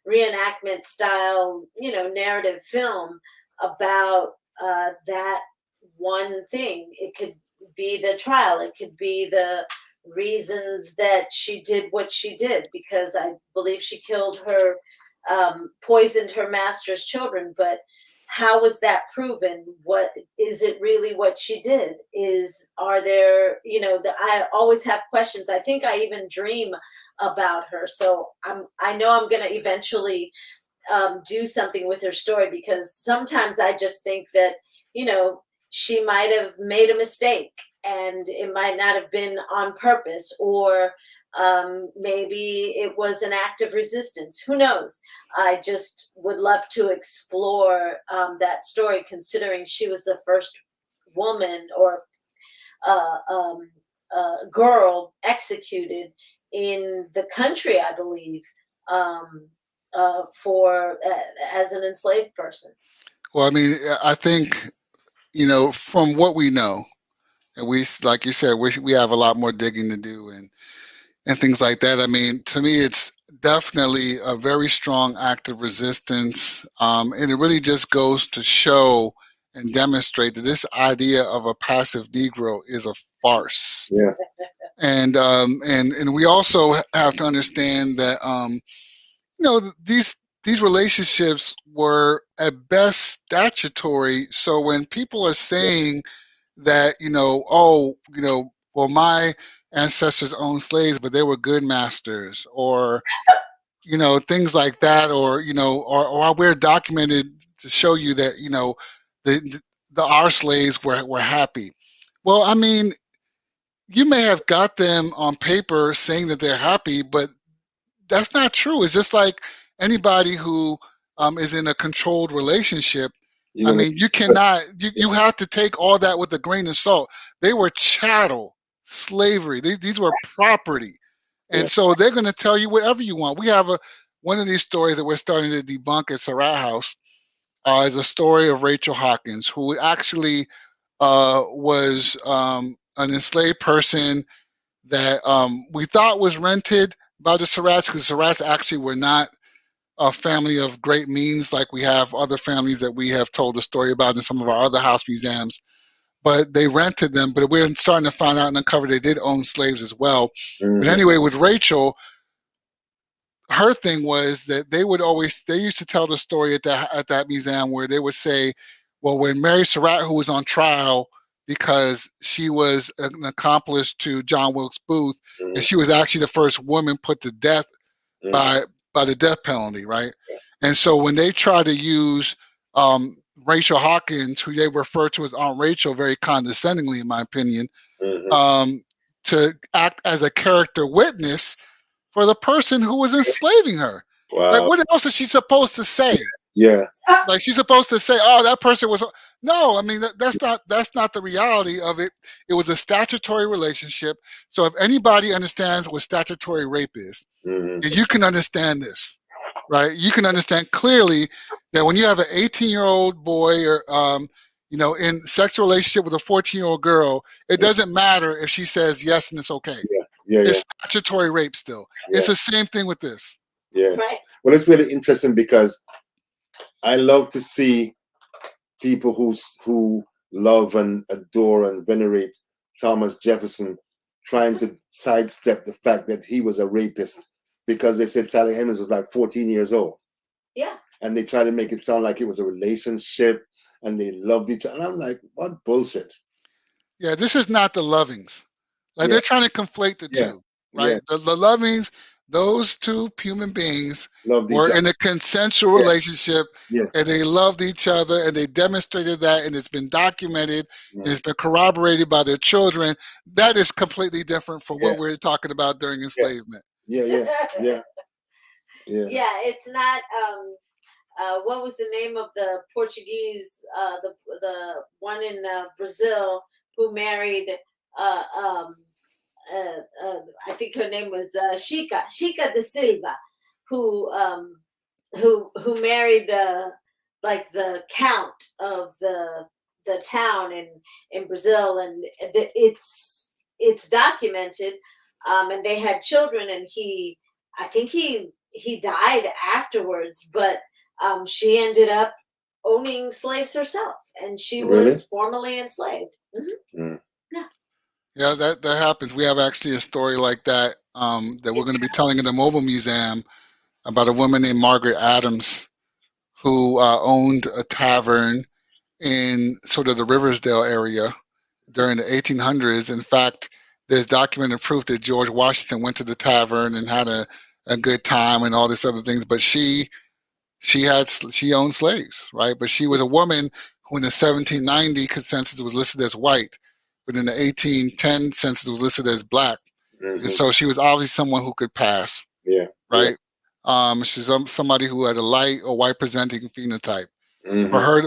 reenactment style, narrative film about that one thing. It could be the trial. It could be the reasons that she did what she did, because I believe she killed poisoned her master's children. But how was that proven? What is it really what she did? Are there, I always have questions. I think I even dream about her. So I know I'm going to eventually do something with her story, because sometimes I just think that, she might have made a mistake and it might not have been on purpose, or maybe it was an act of resistance. Who knows? I just would love to explore that story, considering she was the first woman or girl executed in the country, I believe, for as an enslaved person. Well, I mean, I think, from what we know, and we, like you said, we have a lot more digging to do and things like that. I mean, to me, it's definitely a very strong act of resistance. And it really just goes to show and demonstrate that this idea of a passive Negro is a farce. Yeah. And we also have to understand that, these relationships were at best statutory. So when people are saying that, well, my ancestors owned slaves, but they were good masters, or, things like that, or, or we're documented to show you that, our slaves were happy. Well, I mean, you may have got them on paper saying that they're happy, but that's not true. It's just like anybody who is in a controlled relationship. I mean, you cannot, you have to take all that with a grain of salt. They were chattel slavery. These were property. And so they're going to tell you whatever you want. We have one of these stories that we're starting to debunk at Surratt House is a story of Rachel Hawkins, who actually was an enslaved person that we thought was rented by the Surratts, because Surratts actually were not a family of great means like we have other families that we have told a story about in some of our other house museums. But they rented them. But we're starting to find out and uncover they did own slaves as well. Mm-hmm. But anyway, with Rachel, her thing was that they used to tell the story at that museum where they would say, well, when Mary Surratt, who was on trial because she was an accomplice to John Wilkes Booth, and she was actually the first woman put to death by the death penalty, right? And so when they try to use Rachel Hawkins, who they refer to as Aunt Rachel very condescendingly, in my opinion, to act as a character witness for the person who was enslaving her. Wow. Like, what else is she supposed to say? Yeah. Like, she's supposed to say, oh, that person was... No, I mean, that's not the reality of it. It was a statutory relationship. So if anybody understands what statutory rape is, and you can understand this, right? You can understand clearly that when you have an 18-year-old boy or, in sexual relationship with a 14-year-old girl, it doesn't matter if she says yes and it's okay. It's statutory rape still. It's the same thing with this. Yeah. Right. Well, it's really interesting because I love to see people who love and adore and venerate Thomas Jefferson trying to sidestep the fact that he was a rapist, because they said Sally Hemings was like 14 years old. Yeah. And they try to make it sound like it was a relationship and they loved each other. And I'm like, what bullshit. Yeah, this is not the Lovings. Like, they're trying to conflate the two, right? The Lovings, those two human beings were in a consensual relationship, and they loved each other, and they demonstrated that, and it's been documented, and it's been corroborated by their children. That is completely different from what we're talking about during enslavement. Yeah. It's not. What was the name of the Portuguese, the one in Brazil who married? I think her name was Chica de Silva, who married like the count of the town in Brazil, and it's documented, and they had children, and I think he died afterwards, but she ended up owning slaves herself, and she was formerly enslaved. Yeah, that happens. We have actually a story like that that we're going to be telling in the Mobile Museum about a woman named Margaret Adams, who owned a tavern in sort of the Riversdale area during the 1800s. In fact, there's documented proof that George Washington went to the tavern and had a good time and all these other things. But she owned slaves, right? But she was a woman who in the 1790 census was listed as white, but in the 1810 census was listed as black. And so she was obviously someone who could pass. Yeah. Right. Yeah. She's somebody who had a light or white presenting phenotype.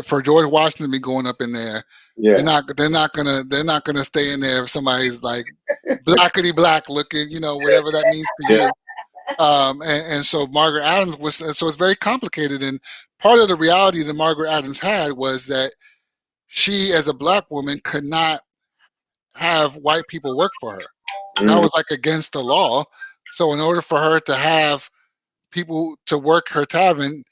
For George Washington to be going up in there, they're not gonna stay in there if somebody's like blackety black looking, whatever that means to you. And so Margaret Adams so it's very complicated. And part of the reality that Margaret Adams had was that she, as a black woman, could not have white people work for her. That was like against the law. So in order for her to have people to work her tavern,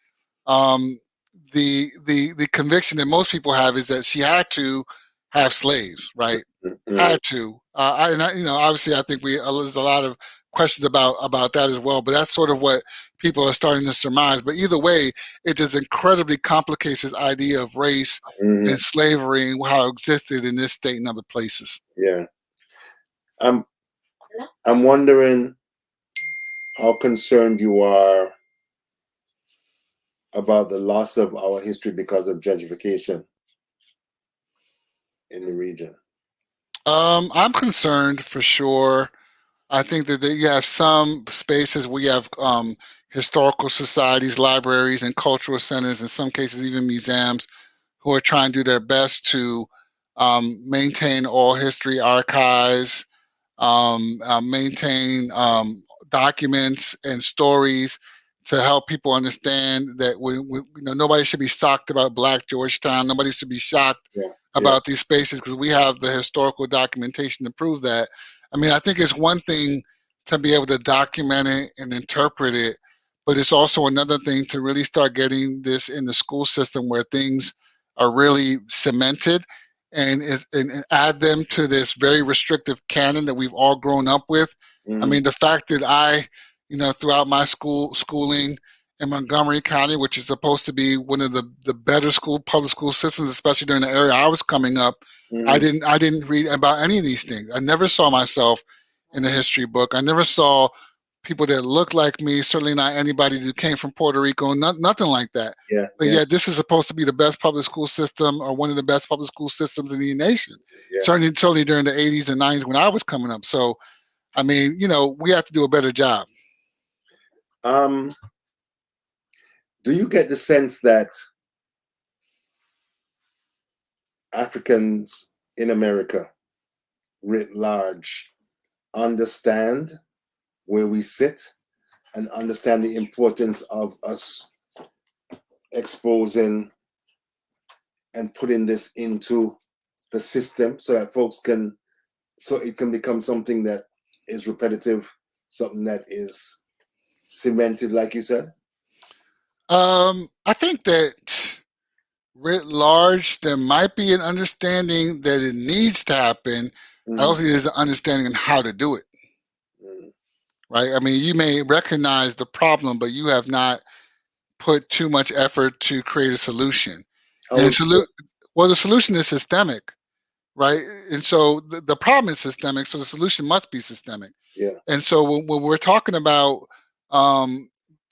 the conviction that most people have is that she had to have slaves, right? Had to. Obviously, I think there's a lot of questions about that as well. But that's sort of what people are starting to surmise. But either way, it just incredibly complicates this idea of race and slavery and how it existed in this state and other places. Yeah. I'm wondering how concerned you are about the loss of our history because of gentrification in the region. I'm concerned for sure. I think that you have some spaces where you have historical societies, libraries, and cultural centers, in some cases even museums, who are trying to do their best to maintain all history archives, maintain documents and stories to help people understand that nobody should be shocked about Black Georgetown. Nobody should be shocked about these spaces because we have the historical documentation to prove that. I mean, I think it's one thing to be able to document it and interpret it, but it's also another thing to really start getting this in the school system where things are really cemented and add them to this very restrictive canon that we've all grown up with. I mean, the fact that throughout my schooling in Montgomery County, which is supposed to be one of the better public school systems, especially during the area I was coming up, I didn't read about any of these things. I never saw myself in a history book. I never saw people that looked like me, certainly not anybody who came from Puerto Rico, nothing like that. But yet this is supposed to be the best public school system or one of the best public school systems in the nation. Certainly during the 80s and 90s when I was coming up. So, I mean, we have to do a better job. Do you get the sense that Africans in America, writ large, understand where we sit and understand the importance of us exposing and putting this into the system so that so it can become something that is repetitive, something that is cemented, like you said? I think that writ large, there might be an understanding that it needs to happen. I don't think there's an understanding on how to do it. Right? I mean, you may recognize the problem, but you have not put too much effort to create a solution. The solution is systemic, right? And so the problem is systemic, so the solution must be systemic. And so when we're talking about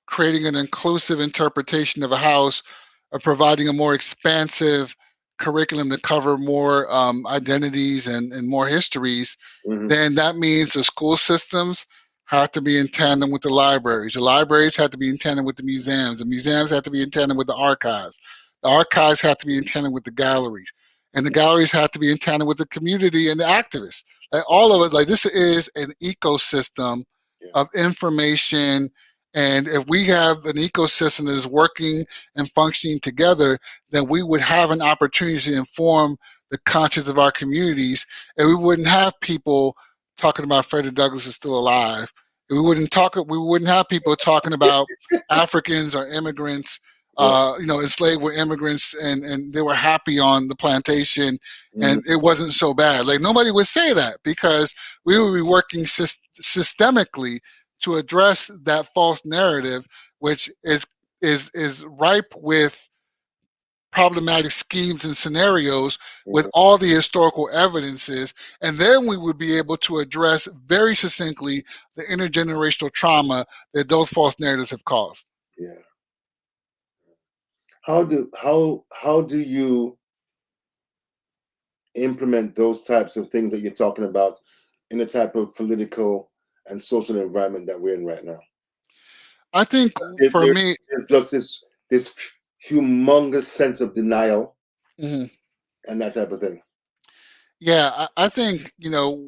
creating an inclusive interpretation of a house, or providing a more expansive curriculum to cover more identities and more histories, then that means the school systems have to be in tandem with the libraries. The libraries have to be in tandem with the museums. The museums have to be in tandem with the archives. The archives have to be in tandem with the galleries. And the galleries have to be in tandem with the community and the activists. Like all of it, like this is an ecosystem of information. And if we have an ecosystem that is working and functioning together, then we would have an opportunity to inform the conscience of our communities, and we wouldn't have people talking about Frederick Douglass is still alive. We wouldn't have people talking about Africans or immigrants. Enslaved were immigrants and they were happy on the plantation and it wasn't so bad. Like nobody would say that because we would be working systemically to address that false narrative, which is is ripe with problematic schemes and scenarios with Mhm. all the historical evidences, and then we would be able to address very succinctly the intergenerational trauma that those false narratives have caused. Yeah. How do you implement those types of things that you're talking about in the type of political and social environment that we're in right now? I think for me, There's just this humongous sense of denial mhm, and that type of thing. yeah, I think,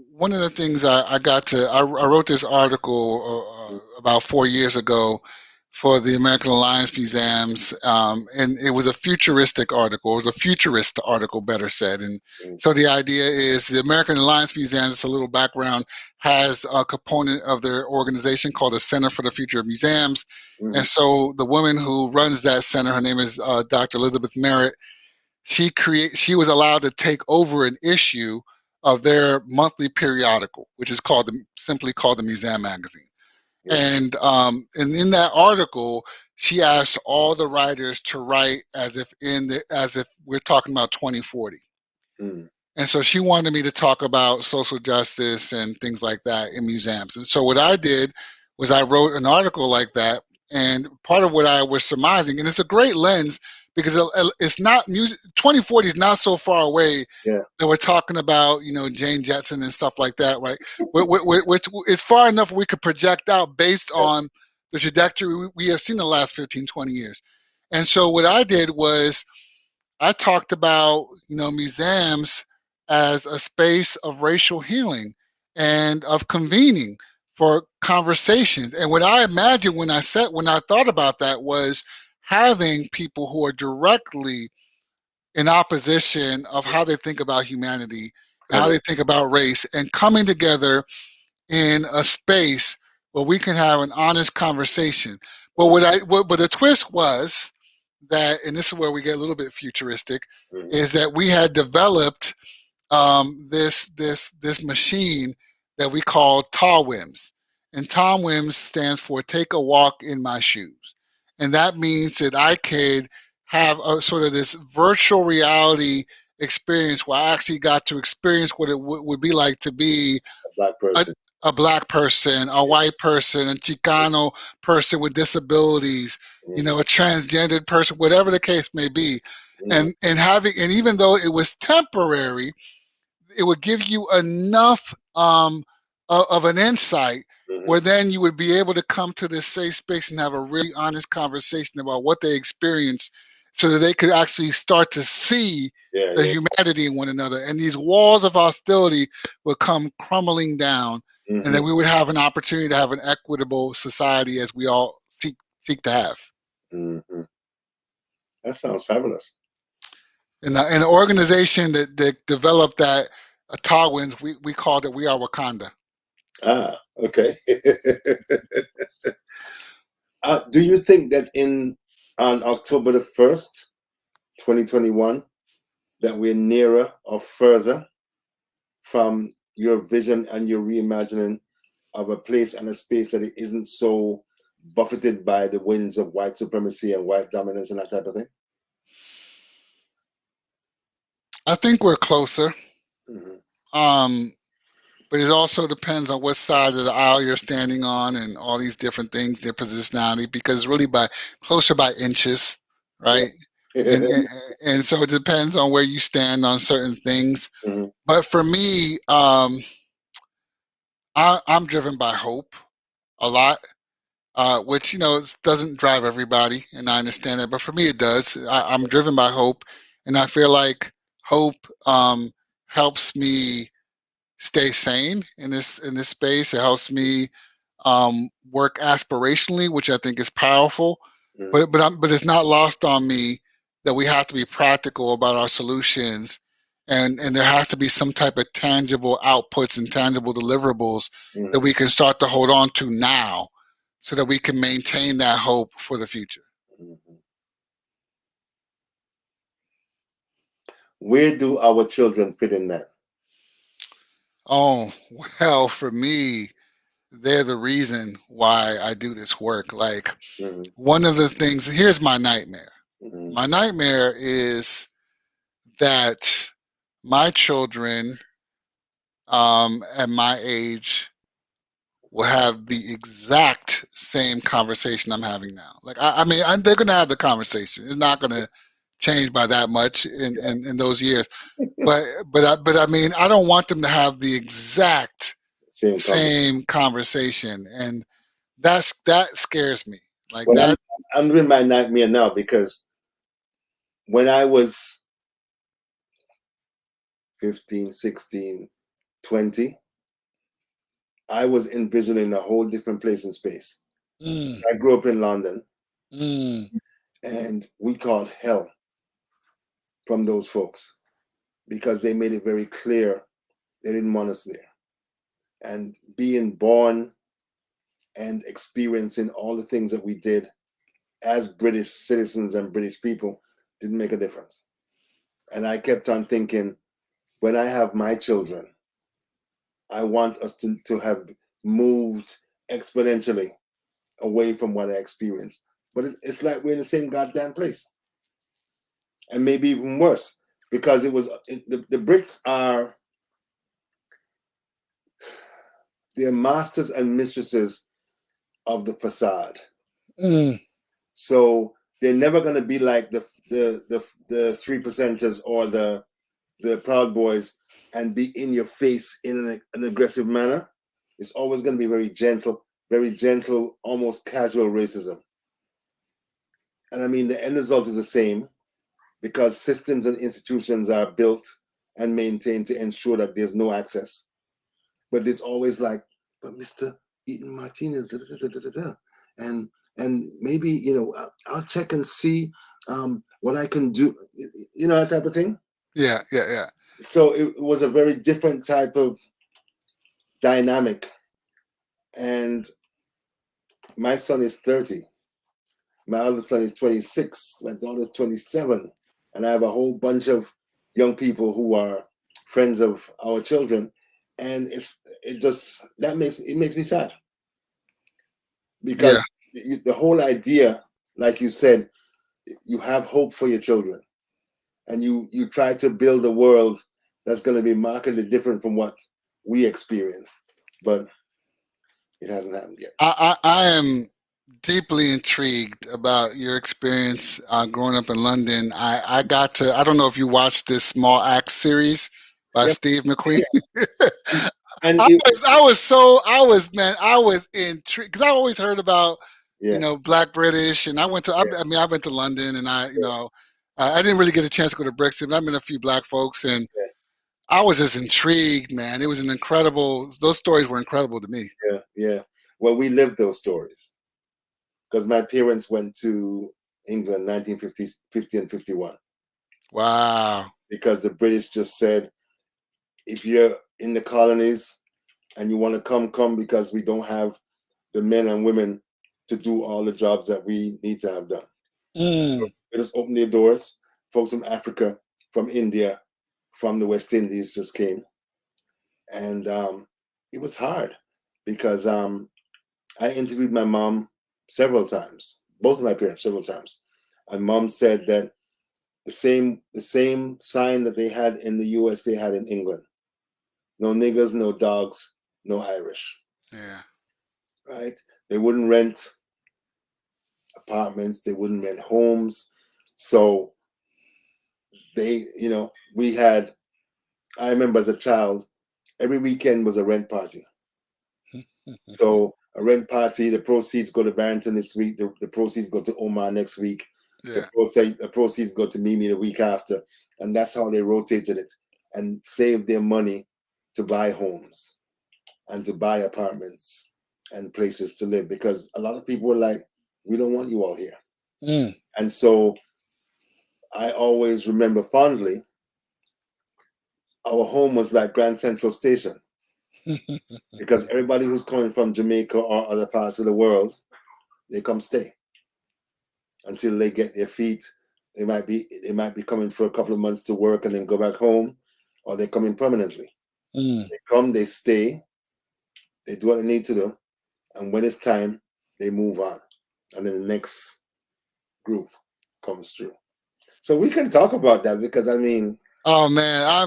one of the things I wrote this article about 4 years ago for the American Alliance Museums, and it was a futuristic article. It was a futurist article, better said. And Mm, so the idea is the American Alliance Museums, it's a little background, has a component of their organization called the Center for the Future of Museums. And mhm, so the woman who runs that center, her name is Dr. Elizabeth Merritt. She was allowed to take over an issue of their monthly periodical, which is simply called the Museum Magazine. yeah, And in that article, she asked all the writers to write as if we're talking about 2040. mm, And so she wanted me to talk about social justice and things like that in museums. And so what I did was I wrote an article like that. And part of what I was surmising, and it's a great lens because it's not music. 2040 is not so far away yeah, that we're talking about, Jane Jetson and stuff like that, right? It's far enough we could project out based yeah, on the trajectory we have seen the last 15, 20 years. And so what I did was I talked about, museums as a space of racial healing and of convening for conversations. And what I imagined when I thought about that was having people who are directly in opposition of how they think about humanity and how they think about race and coming together in a space where we can have an honest conversation. But but the twist was that, and this is where we get a little bit futuristic, mhm, is that we had developed this machine that we call TAWIMS, and TAWIMS stands for Take a Walk in My Shoes, and that means that I could have a sort of this virtual reality experience where I actually got to experience what it would be like to be a black a, person. a black person, a white person, a Chicano person with disabilities, Mhm, a transgendered person, whatever the case may be. mhm, And even though it was temporary, it would give you enough of an insight mhm, where then you would be able to come to this safe space and have a really honest conversation about what they experienced so that they could actually start to see yeah, the yeah, humanity in one another. And these walls of hostility would come crumbling down, and mhm, then we would have an opportunity to have an equitable society as we all seek to have. mhm. That sounds fabulous. And the organization that developed that, Tawins, we called it We Are Wakanda. Ah, okay. Do you think that on October the 1st, 2021, that we're nearer or further from your vision and your reimagining of a place and a space that it isn't so buffeted by the winds of white supremacy and white dominance and that type of thing? I think we're closer, Hmm. um, but it also depends on what side of the aisle you're standing on and all these different things, their positionality, because it's really closer by inches, right? Yeah. And, and and so it depends on where you stand on certain things. Hmm. But for me, I'm driven by hope a lot, which doesn't drive everybody, and I understand that. But for me, it does. I'm driven by hope, and I feel like hope helps me stay sane in this space. It helps me work aspirationally, which I think is powerful. Hmm. But it's not lost on me that we have to be practical about our solutions, and there has to be some type of tangible outputs and tangible deliverables that Hmm. we can start to hold on to now, so that we can maintain that hope for the future. Hmm. Where do our children fit in that? Oh, well, for me, they're the reason why I do this work. Like Mhm. one of the things, here's my nightmare. Mhm. My nightmare is that my children at my age will have the exact same conversation I'm having now. Like, I mean, they're going to have the conversation. It's not going to change by that much in those years. But I mean, I don't want them to have the exact Same conversation. same conversation, and that scares me. Like Well, that. I'm doing my nightmare now because when I was 15, 16, 20, I was envisioning a whole different place in space. Mm, I grew up in London, mm, and we caught hell from those folks because they made it very clear they didn't want us there. And being born and experiencing all the things that we did as British citizens and British people didn't make a difference. And I kept on thinking, when I have my children, I want us to have moved exponentially away from what I experienced. But it's like we're in the same goddamn place. And maybe even worse, because the Brits are, they're masters and mistresses of the facade. mm. So they're never going to be like the 3%ers or the Proud Boys and be in your face in an aggressive manner. It's always going to be very gentle, almost casual racism. And I mean, the end result is the same because systems and institutions are built and maintained to ensure that there's no access. But it's always like, but Mr. Eaton-Martinez, da, da, da, da, da, da. And maybe, you know, I'll check and see what I can do, you know, that type of thing. Yeah, yeah, yeah. So it was a very different type of dynamic. And my son is 30. My other son is 26. My daughter's 27. And I have a whole bunch of young people who are friends of our children. And it makes me sad. Because the whole idea, like you said, you have hope for your children. And you try to build a world that's going to be markedly different from what we experience. But it hasn't happened yet. I am deeply intrigued about your experience growing up in London. I don't know if you watched this Small Axe series by Yep. Steve McQueen. Yeah. And I was intrigued because I always heard about, you know, Black British, and I went to London, and I didn't really get a chance to go to Brixton, but I met a few Black folks, and I was just intrigued, man. It was those stories were incredible to me. Yeah. Well, we lived those stories because my parents went to England 1950 and 51. Wow. Because the British just said, if you're in the colonies and you want to come because we don't have the men and women to do all the jobs that we need to have done. Mm. So they just opened their doors. Folks from Africa, from India, from the West Indies just came. And it was hard because I interviewed my mom several times, both of my parents several times. And mom said that the same sign that they had in the US, they had in England. No niggers, no dogs, no Irish. Yeah. Right? They wouldn't rent apartments, they wouldn't rent homes. So they, you know, I remember as a child, every weekend was a rent party. So a rent party, the proceeds go to Barrington this week, the proceeds go to Omar next week, Yeah. the proceeds go to Mimi the week after. And that's how they rotated it and saved their money to buy homes and to buy apartments and places to live, because a lot of people were like, we don't want you all here. Mm. And so I always remember fondly, our home was like Grand Central Station, because everybody who's coming from Jamaica or other parts of the world, they come stay until they get their feet. They might be coming for a couple of months to work and then go back home, or they come in permanently. Mm. They come, they stay, They do what they need to do, and when it's time, they move on, and then the next group comes through. So we can talk about that because I mean, oh man, I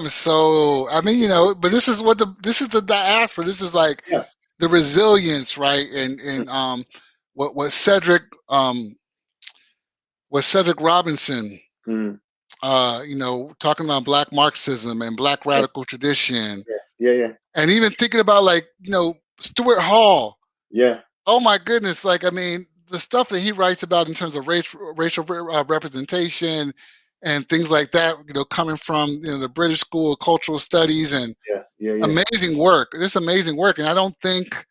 mean, you know, but this is the diaspora. This is like yeah, the resilience, right? And what Cedric Robinson, mm, you know, talking about Black Marxism and Black yeah, radical tradition, yeah, and even thinking about, like, you know, Stuart Hall. yeah, Oh my goodness! Like, I mean, the stuff that he writes about in terms of racial representation and things like that. You know, coming from, you know, the British School of Cultural Studies, and yeah. amazing work. This amazing work, and I don't think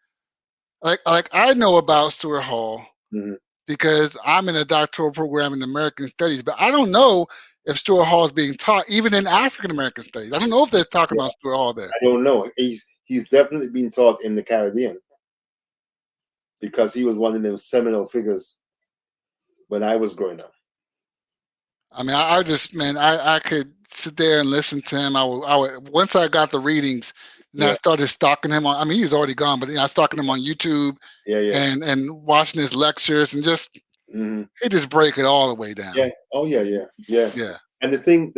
like I know about Stuart Hall Mm-hmm. because I'm in a doctoral program in American Studies, but I don't know if Stuart Hall is being taught even in African American Studies. I don't know if they're talking Yeah. about Stuart Hall there. I don't know. He's definitely been taught in the Caribbean because he was one of them seminal figures when I was growing up. I mean, I just, man, I could sit there and listen to him. I would once I got the readings, and I started stalking him on. I mean, he was already gone, but I was stalking him on YouTube, and watching his lectures, and just it just break it all the way down. Yeah. Oh yeah. And the thing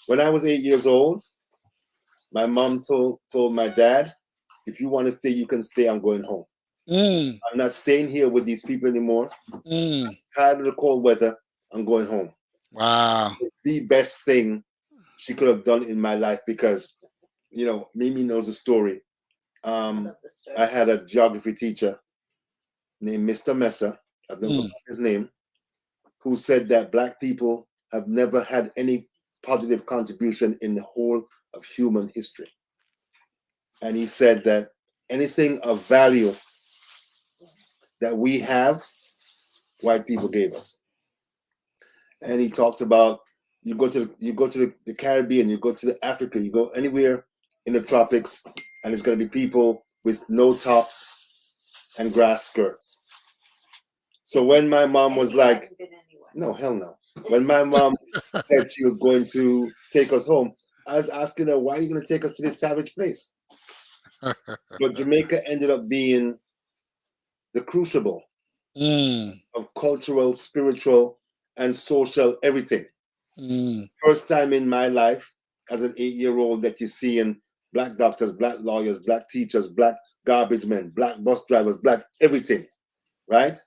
when I was 8 years old, my mom told my dad, if you want to stay, you can stay. I'm going home. I'm not staying here with these people anymore. I'm tired of the cold weather. I'm going home. Wow. It's the best thing she could have done in my life because, you know, Mimi knows the story. I had a geography teacher named Mr. Messer, I've never forgotten his name, who said that Black people have never had any positive contribution in the whole of human history. And he said that anything of value that we have, white people gave us. And he talked about you go to the Caribbean, you go to Africa, you go anywhere in the tropics, and it's going to be people with no tops and grass skirts. So when my mom was like, no, hell no. When my mom said she was going to take us home, I was asking her, why are you going to take us to this savage place? But Jamaica ended up being the crucible of cultural, spiritual, and social everything. First time in my life as an 8-year-old that you see in Black doctors, Black lawyers, Black teachers, Black garbage men, Black bus drivers, Black everything, right?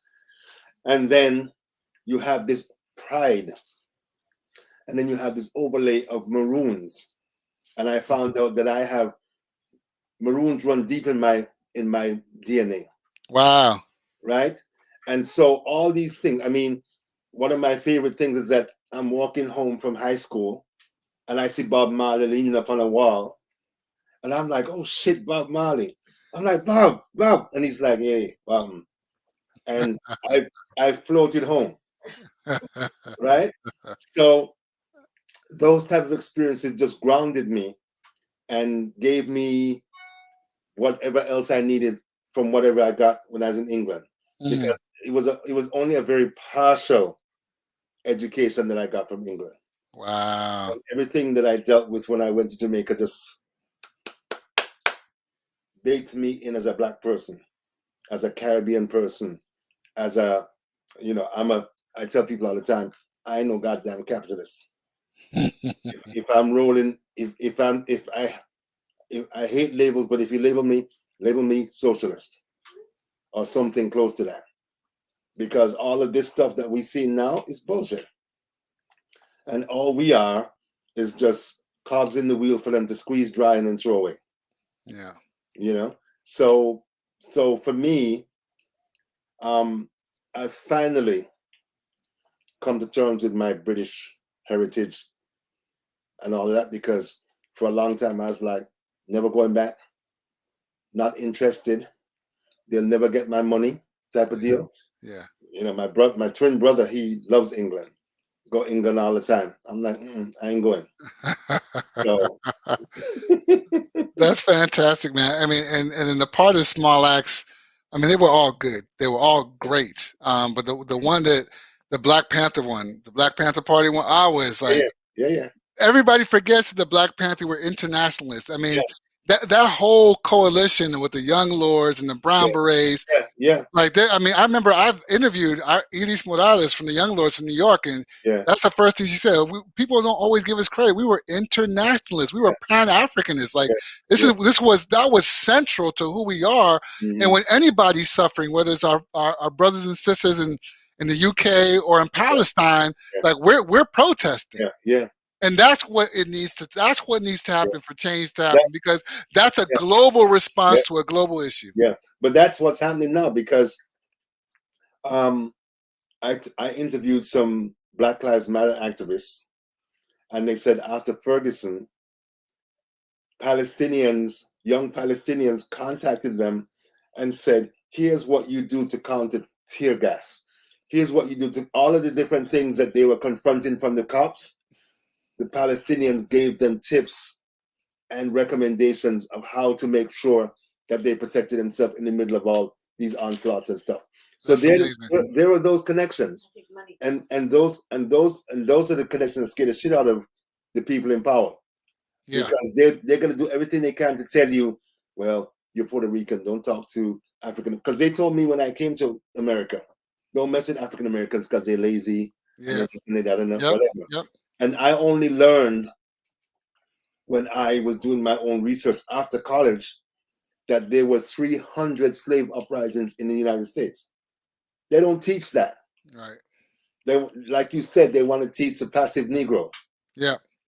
And then you have this pride, and then you have this overlay of maroons. And I found out that I have maroons run deep in my DNA. Wow. Right? And so all these things, I mean, one of my favorite things is that I'm walking home from high school and I see Bob Marley leaning up on a wall. And I'm like, oh shit, Bob Marley. I'm like, Bob. And he's like, hey, Bob. And I floated home. Right? So those type of experiences just grounded me and gave me whatever else I needed from whatever I got when I was in England. Because it was only a very partial education that I got from England. Wow. And everything that I dealt with when I went to Jamaica just baked me in as a Black person, as a Caribbean person, as a, you know, I tell people all the time, I ain't no goddamn capitalist. if I'm rolling, if I hate labels, but if you label me socialist or something close to that. Because all of this stuff that we see now is bullshit. And all we are is just cogs in the wheel for them to squeeze dry and then throw away. Yeah. You know? So for me, I finally come to terms with my British heritage and all of that, because for a long time I was like, never going back, not interested. They'll never get my money type of deal. Yeah. You know, my twin brother, he loves England. Go England all the time. I'm like, I ain't going. So that's fantastic, man. I mean, and in the part of Small Axe, I mean, they were all good. They were all great. But the one that the Black Panther one, the Black Panther Party one, I was like, yeah. Everybody forgets that the Black Panther were internationalists. I mean, that whole coalition with the Young Lords and the Brown Berets. Yeah. Like, I mean, I remember I've interviewed Edith Morales from the Young Lords from New York, and that's the first thing she said. People don't always give us credit. We were internationalists. We were Pan-Africanists. Like, that was central to who we are. And when anybody's suffering, whether it's our brothers and sisters in the UK or in Palestine, like we're protesting. And that's what needs to happen for change to happen, because that's a global response to a global issue. But that's what's happening now, because I interviewed some Black Lives Matter activists, and they said after Ferguson, young Palestinians contacted them and said, here's what you do to counter tear gas. Here's what you do to all of the different things that they were confronting from the cops. The Palestinians gave them tips and recommendations of how to make sure that they protected themselves in the middle of all these onslaughts and stuff. So there were those connections, and those are the connections that scare the shit out of the people in power, because they're going to do everything they can to tell you, well, you're Puerto Rican, don't talk to African, because they told me when I came to America, don't mess with African Americans because they're lazy, and whatever. And I only learned when I was doing my own research after college that there were 300 slave uprisings in the United States. They don't teach that. Right. They, like you said, they want to teach a passive Negro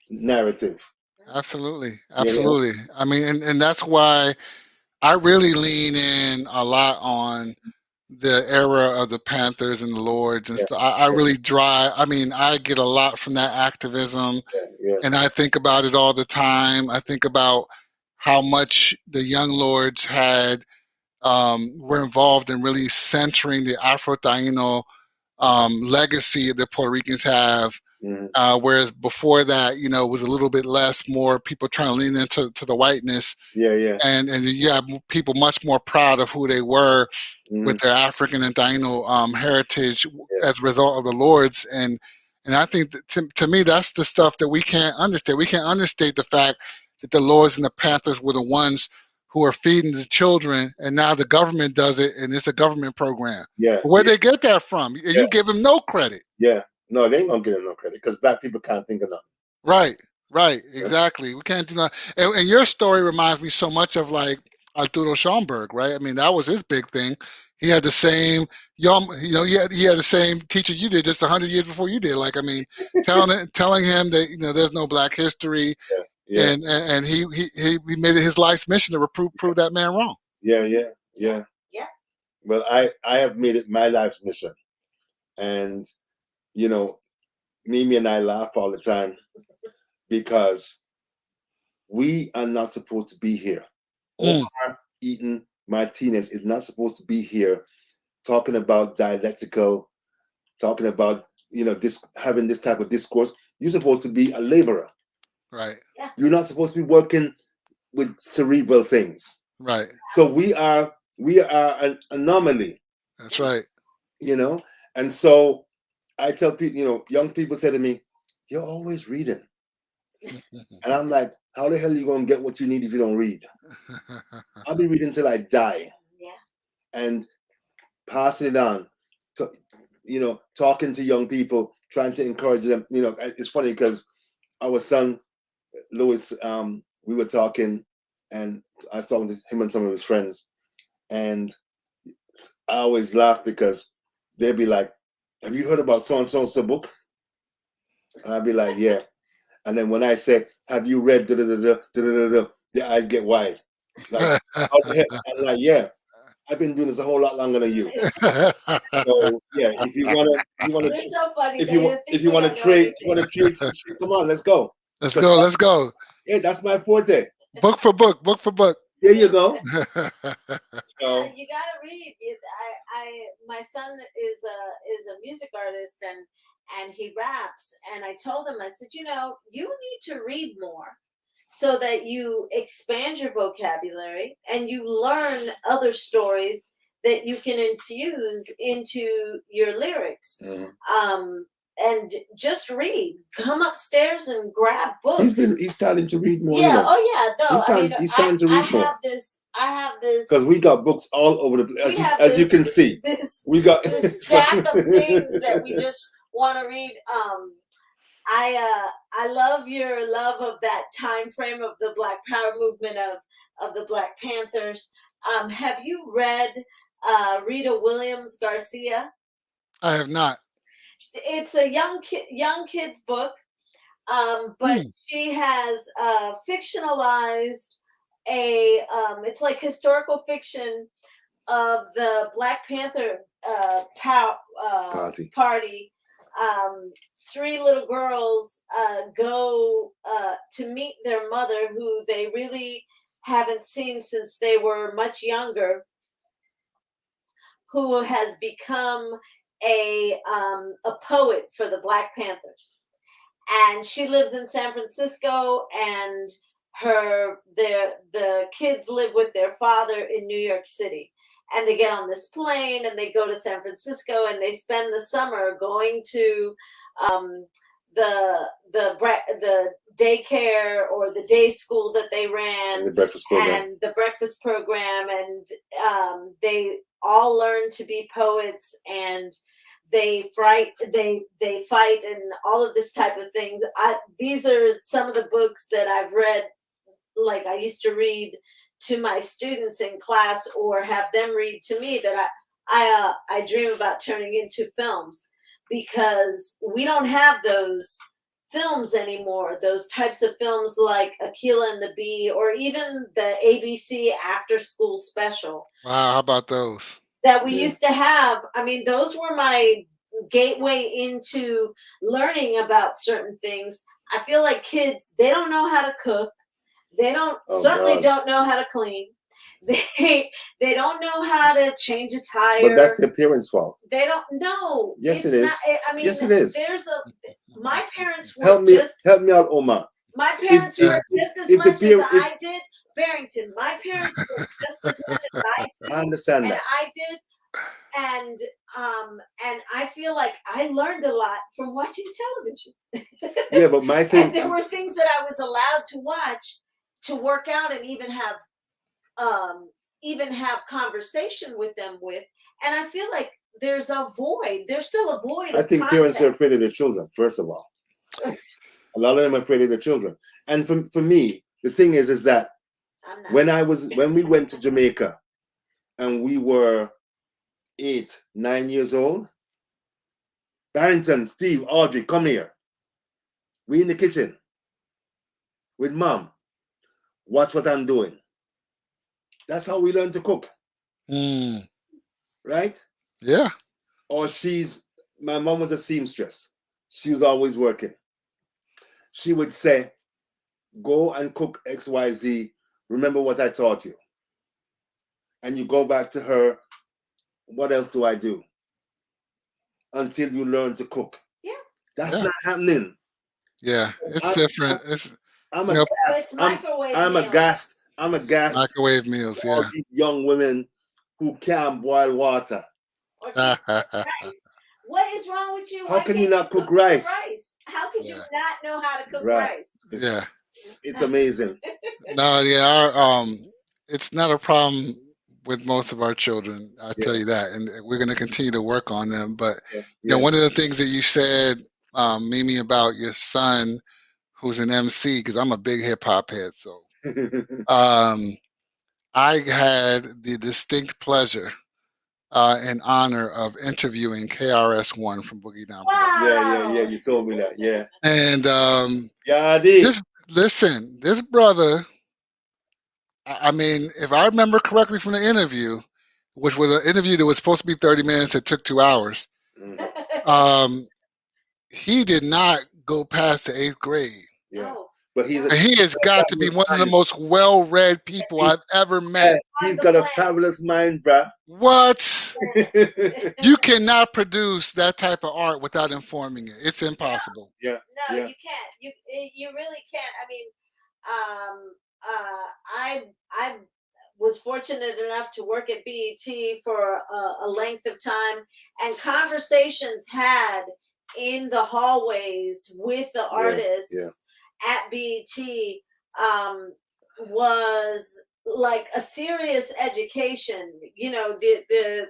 narrative. Absolutely. I mean, and that's why I really lean in a lot on the era of the Panthers and the Lords and stuff. I really I get a lot from that activism, and I think about it all the time. I think about how much the Young Lords were involved in really centering the Afro-Taino legacy that Puerto Ricans have. Whereas before that, it was a little bit more people trying to lean into the whiteness. And you have people much more proud of who they were with their African and Taino heritage as a result of the Lords. And I think that to me, that's the stuff that we can't understand. We can't understate the fact that the Lords and the Panthers were the ones who are feeding the children, and now the government does it, and it's a government program. Where'd they get that from? You give them no credit. No, they ain't gonna give them no credit, because Black people can't think of Right, nothing. exactly. We can't do that. And your story reminds me so much of like Arturo Schomburg, right? I mean, that was his big thing. He had the same, he had the same teacher you did just 100 years before you did. Like, I mean, telling him that there's no Black history, and he made it his life's mission to prove that man wrong. Well, I have made it my life's mission, and Mimi and I laugh all the time because we are not supposed to be here. Omar Eaton-Martinez is not supposed to be here talking about dialectical, talking about having this type of discourse. You're supposed to be a laborer. Right. You're not supposed to be working with cerebral things. Right. So we are an anomaly. That's right. And so I tell people, young people say to me, you're always reading. And I'm like, how the hell are you going to get what you need if you don't read? I'll be reading till I die. And passing it on to, talking to young people, trying to encourage them. It's funny because our son, Louis, we were talking, and I was talking to him and some of his friends. And I always laugh because they'd be like, have you heard about so-and-so's book? And I'd be like, yeah. And then when I say, have you read the eyes get wide. Like, I'm like, yeah. I've been doing this a whole lot longer than you. So yeah, if you want to trade some shit, come on, let's go. Let's go. Yeah, that's my forte. Book for book. There you go. So you gotta read. My son is a music artist and he raps. And I told him, I said, you need to read more so that you expand your vocabulary and you learn other stories that you can infuse into your lyrics. and just read. Come upstairs and grab books. He's starting to read more. Yeah. You know? Oh yeah. No. He's starting to read more. I have this. Because we got books all over the place, as you can see. We got this stack of things that we just want to read. I love your love of that time frame of the Black Power movement of the Black Panthers. Have you read Rita Williams Garcia? I have not. It's a young kid's book, but she has fictionalized it's like historical fiction of the Black Panther party. 3 little girls go to meet their mother, who they really haven't seen since they were much younger, who has become a poet for the Black Panthers. And she lives in San Francisco, and the kids live with their father in New York City. And they get on this plane and they go to San Francisco, and they spend the summer going to the daycare or the day school that they ran, the breakfast program. and the breakfast program, and they all learn to be poets, and they fight and all of this type of things. These are some of the books that I've read, like I used to read to my students in class or have them read to me, that I dream about turning into films, because we don't have those films anymore, those types of films like Aquila and the Bee, or even the ABC after school special. Wow, how about those? That we used to have. I mean, those were my gateway into learning about certain things. I feel like kids, they don't know how to cook. They don't don't know how to clean. They don't know how to change a tire. But that's their parents' fault. They don't know. Yes, it is. I mean, yes, it is. My parents were help me out, Omar. My parents were just as much as I did. Barrington, my parents were just as much as I did. I understand that. And I did. And I feel like I learned a lot from watching television. Yeah, but my thing. And there were things that I was allowed to watch, to work out, and even have conversation with them with. And I feel like there's a void. There's still a void. I think parents are afraid of their children, first of all. A lot of them are afraid of their children. And for me, the thing is that when we went to Jamaica and we were 8, 9 years old, Barrington, Steve, Audrey, come here. We in the kitchen with mom. Watch what I'm doing. That's how we learn to cook. Right? Yeah. Or my mom was a seamstress. She was always working. She would say, go and cook XYZ. Remember what I taught you. And you go back to her. What else do I do? Until you learn to cook. Yeah. That's not happening. Yeah, it's different. I'm aghast. Microwave meals, yeah. All these young women who can't boil water. What is wrong with you? How can you not cook rice? How could you not know how to cook rice? It's amazing. No, yeah, it's not a problem with most of our children. I'll tell you that, and we're going to continue to work on them. But you know, one of the things that you said, Mimi, about your son, who's an MC, because I'm a big hip hop head, so I had the distinct pleasure and honor of interviewing KRS-One from Boogie Down. Wow. Yeah. You told me that. Yeah. And this brother. I mean, if I remember correctly from the interview, which was an interview that was supposed to be 30 minutes, it took 2 hours. He did not go past the 8th grade. Yeah. Oh. But he has got to be one of the most well-read people I've ever met. He's got a fabulous mind, bruh. What? You cannot produce that type of art without informing it. It's impossible. Yeah. No, you can't. You really can't. I mean, I was fortunate enough to work at BET for a length of time, and conversations had in the hallways with the artists at BET was like a serious education. You know, the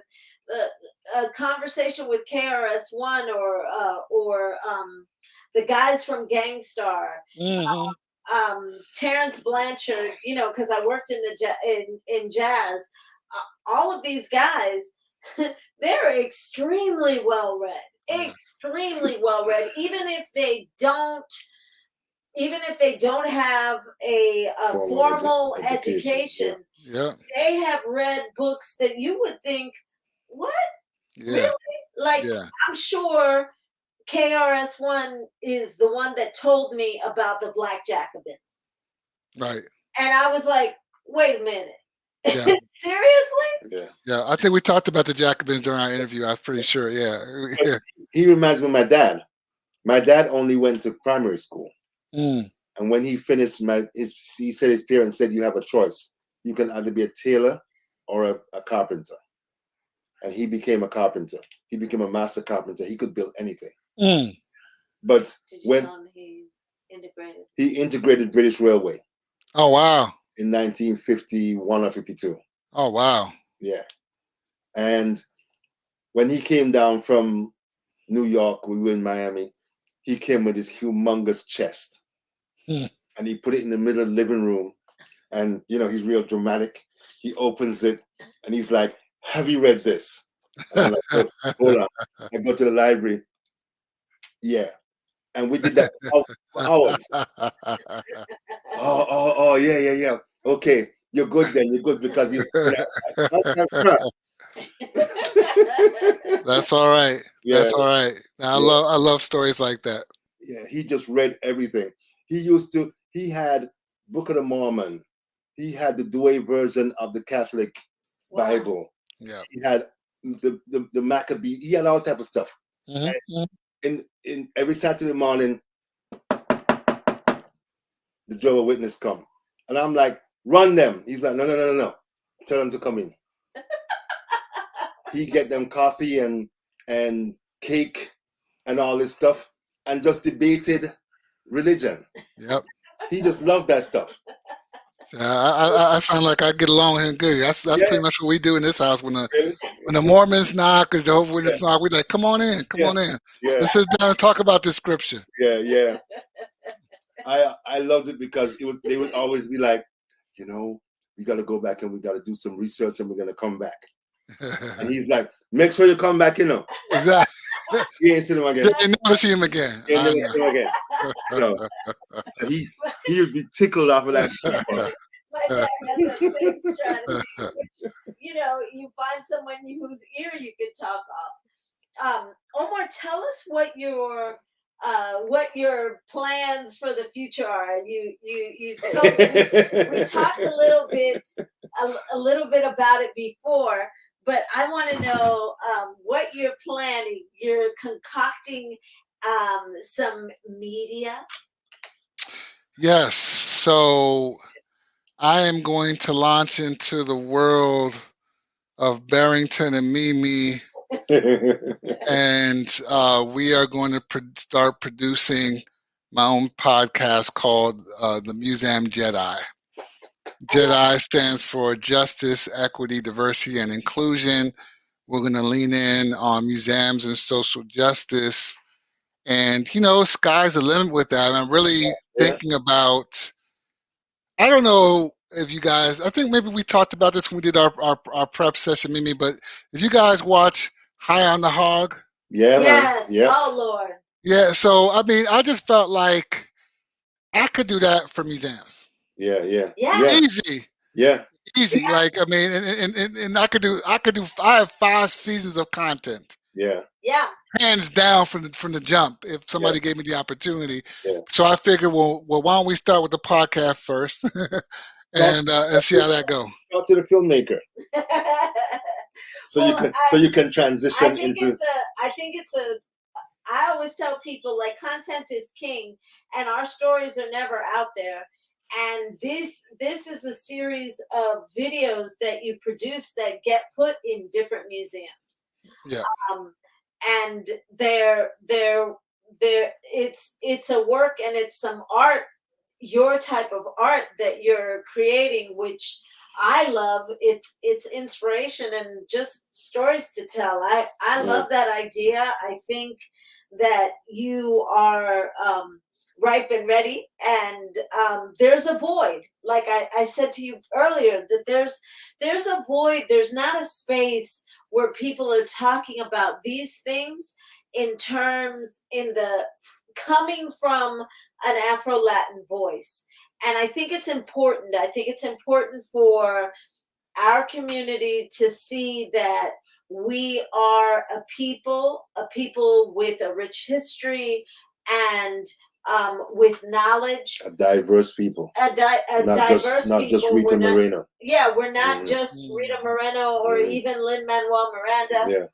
a conversation with KRS-One or the guys from Gangstar, Terrence Blanchard. You know, because I worked in the in jazz. All of these guys, they're extremely well read. Extremely well read, even if they don't have a formal education. They have read books that you would think, what? Really? Like, I'm sure KRS-One is the one that told me about the Black Jacobins. Right. And I was like, wait a minute. Yeah. Seriously? Yeah. I think we talked about the Jacobins during our interview. I was pretty sure. Yeah. He reminds me of my dad. My dad only went to primary school. And when he finished, he said his parents said, you have a choice. You can either be a tailor or a carpenter. And he became a carpenter. He became a master carpenter. He could build anything. But when he integrated British Railway. Oh, wow. In 1951 or 52. Oh, wow. Yeah. And when he came down from New York, we were in Miami, he came with this humongous chest. And he put it in the middle of the living room. And, you know, he's real dramatic. He opens it and he's like, have you read this? And I'm like, oh, hold on. I go to the library. Yeah. And we did that for hours. Oh, yeah. Okay, you're good then. You're good because you. That's all right. Yeah. That's all right. I love stories like that. Yeah, he just read everything. He had Book of the Mormon. He had the Douay version of the Catholic Bible. Yeah. He had the Maccabee. He had all type of stuff. In every Saturday morning, the Jehovah's Witness come. And I'm like, run them. He's like, no. Tell them to come in. He get them coffee and cake and all this stuff and just debated religion. Yep. He just loved that stuff. I sound like I get along with him good. That's pretty much what we do in this house. When the Mormons knock or Jehovah's Witnesses knock, we like, come on in. Yeah. Let's sit down and talk about this scripture. Yeah. I loved it because they would always be like, you know, we got to go back and we got to do some research and we're going to come back. And he's like, make sure you come back, you know. Exactly. You ain't seen him again. You never see him again. So he would be tickled off of that. My dad has that same strategy. You know, you find someone whose ear you can talk off. Omar, tell us what your plans for the future are. You told me, we talked a little bit about it before, but I want to know what you're planning. You're concocting some media. Yes. So I am going to launch into the world of Barrington and Mimi. And we are going to start producing my own podcast called The Museum Jedi. Jedi stands for Justice, Equity, Diversity, and Inclusion. We're going to lean in on museums and social justice. And, you know, sky's the limit with that. I'm really thinking about, I don't know if you guys, I think maybe we talked about this when we did our prep session, Mimi, but if you guys watch High on the Hog. Yeah, yes. Man. Yeah. Oh, Lord. Yeah. So, I mean, I just felt like I could do that for museums. Yeah. Easy. Yeah. Easy. Yeah. Like, I mean, and I have 5 seasons of content. Yeah. Hands down from the jump if somebody gave me the opportunity. Yeah. So I figured, well, why don't we start with the podcast first and see how that goes. Talk to the filmmaker. So you can transition into. I always tell people, like, content is king, and our stories are never out there. And this is a series of videos that you produce that get put in different museums. Yeah. and it's a work, and it's some art, your type of art that you're creating, which I love. It's inspiration and just stories to tell. I love that idea. I think that you are ripe and ready, and there's a void. Like I said to you earlier, that there's a void. There's not a space where people are talking about these things in the coming from an Afro-Latin voice. And I think it's important. I think it's important for our community to see that we are a people with a rich history, and with knowledge. A diverse people. Not Not just Rita Moreno. Yeah, we're not just Rita Moreno or even Lin-Manuel Miranda. Yeah.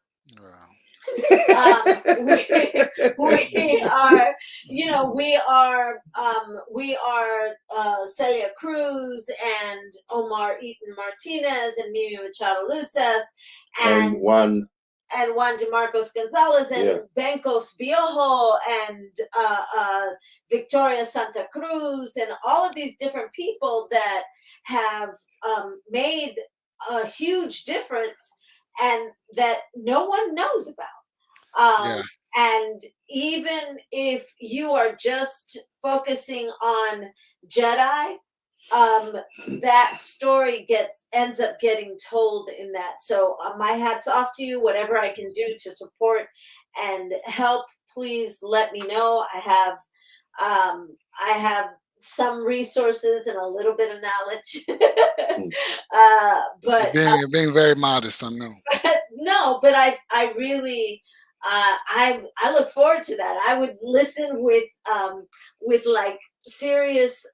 We are, Celia Cruz and Omar Eaton-Martinez and Mimi Machado Luces and Juan DeMarcos Gonzalez and Bencos Biojo and Victoria Santa Cruz, and all of these different people that have made a huge difference and that no one knows about. And even if you are just focusing on Jedi, that story ends up getting told in that. So my hat's off to you. Whatever I can do to support and help, please let me know. I have some resources and a little bit of knowledge. But you're being very modest, I know. No, but I really I look forward to that. I would listen with like serious